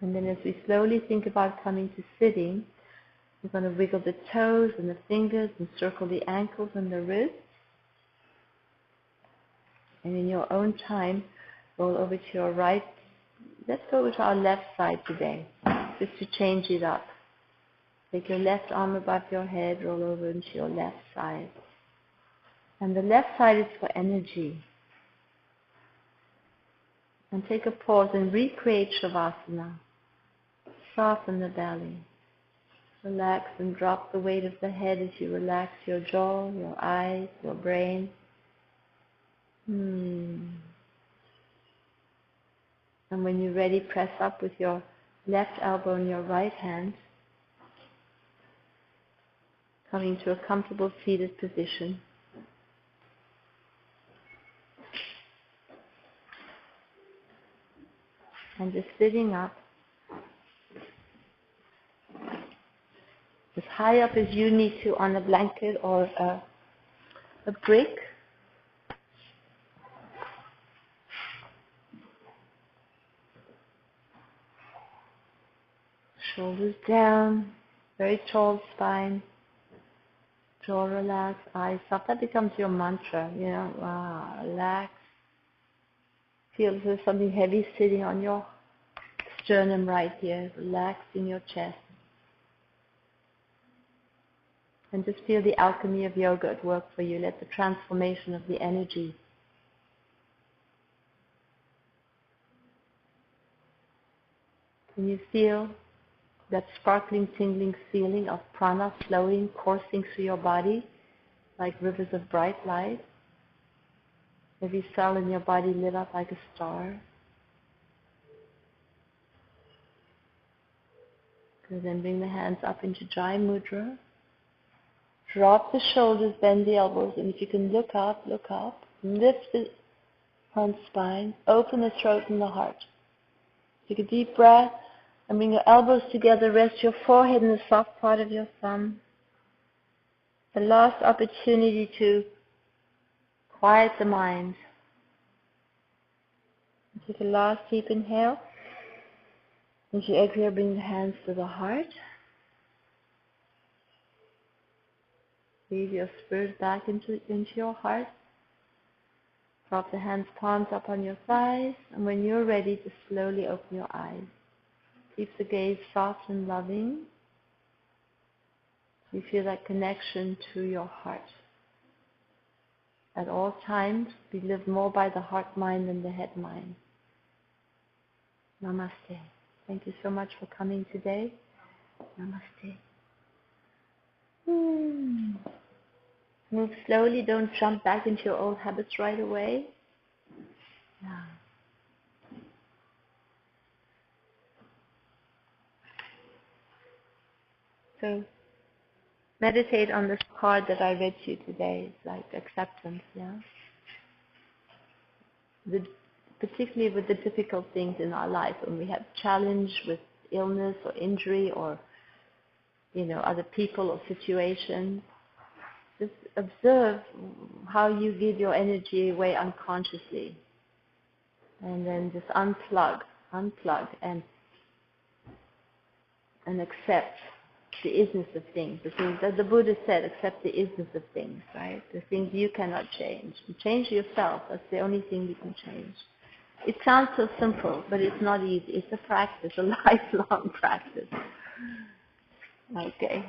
And then as we slowly think about coming to sitting, we're going to wiggle the toes and the fingers and circle the ankles and the wrists. And in your own time, roll over to your right. Let's go over to our left side today, just to change it up. Take your left arm above your head, roll over into your left side. And the left side is for energy. And take a pause and recreate Shavasana. Soften the belly. Relax and drop the weight of the head as you relax your jaw, your eyes, your brain. And when you're ready, press up with your left elbow and your right hand, coming to a comfortable seated position. And just sitting up, as high up as you need to on a blanket or a brick. Shoulders down, very tall spine, jaw relaxed, eyes soft. That becomes your mantra, you know, wow, relax. Feel there's something heavy sitting on your sternum right here, relax in your chest. And just feel the alchemy of yoga at work for you. Let the transformation of the energy. Can you feel that sparkling, tingling feeling of prana flowing, coursing through your body like rivers of bright light? Every cell in your body lit up like a star. Good. Then bring the hands up into Jai Mudra. Drop the shoulders, bend the elbows, and if you can look up, lift the front spine, open the throat and the heart. Take a deep breath and bring your elbows together, rest your forehead in the soft part of your thumb. The last opportunity to quiet the mind. Take a last deep inhale. As you exhale, bring the hands to the heart. Breathe your spirit back into your heart. Drop the hands, palms up on your thighs, and when you're ready, just slowly open your eyes. Keep the gaze soft and loving. You feel that connection to your heart. At all times, we live more by the heart mind than the head mind. Namaste. Thank you so much for coming today. Namaste. Move slowly, don't jump back into your old habits right away. Yeah. So meditate on this card that I read to you today. It's like acceptance, yeah. Particularly with the difficult things in our life, when we have challenge with illness or injury or other people or situations. Just observe how you give your energy away unconsciously, and then just unplug, and accept the isness of things. The things that the Buddha said, accept the isness of things, right? The things you cannot change. You change yourself. That's the only thing you can change. It sounds so simple, but it's not easy. It's a practice, a lifelong practice. Okay.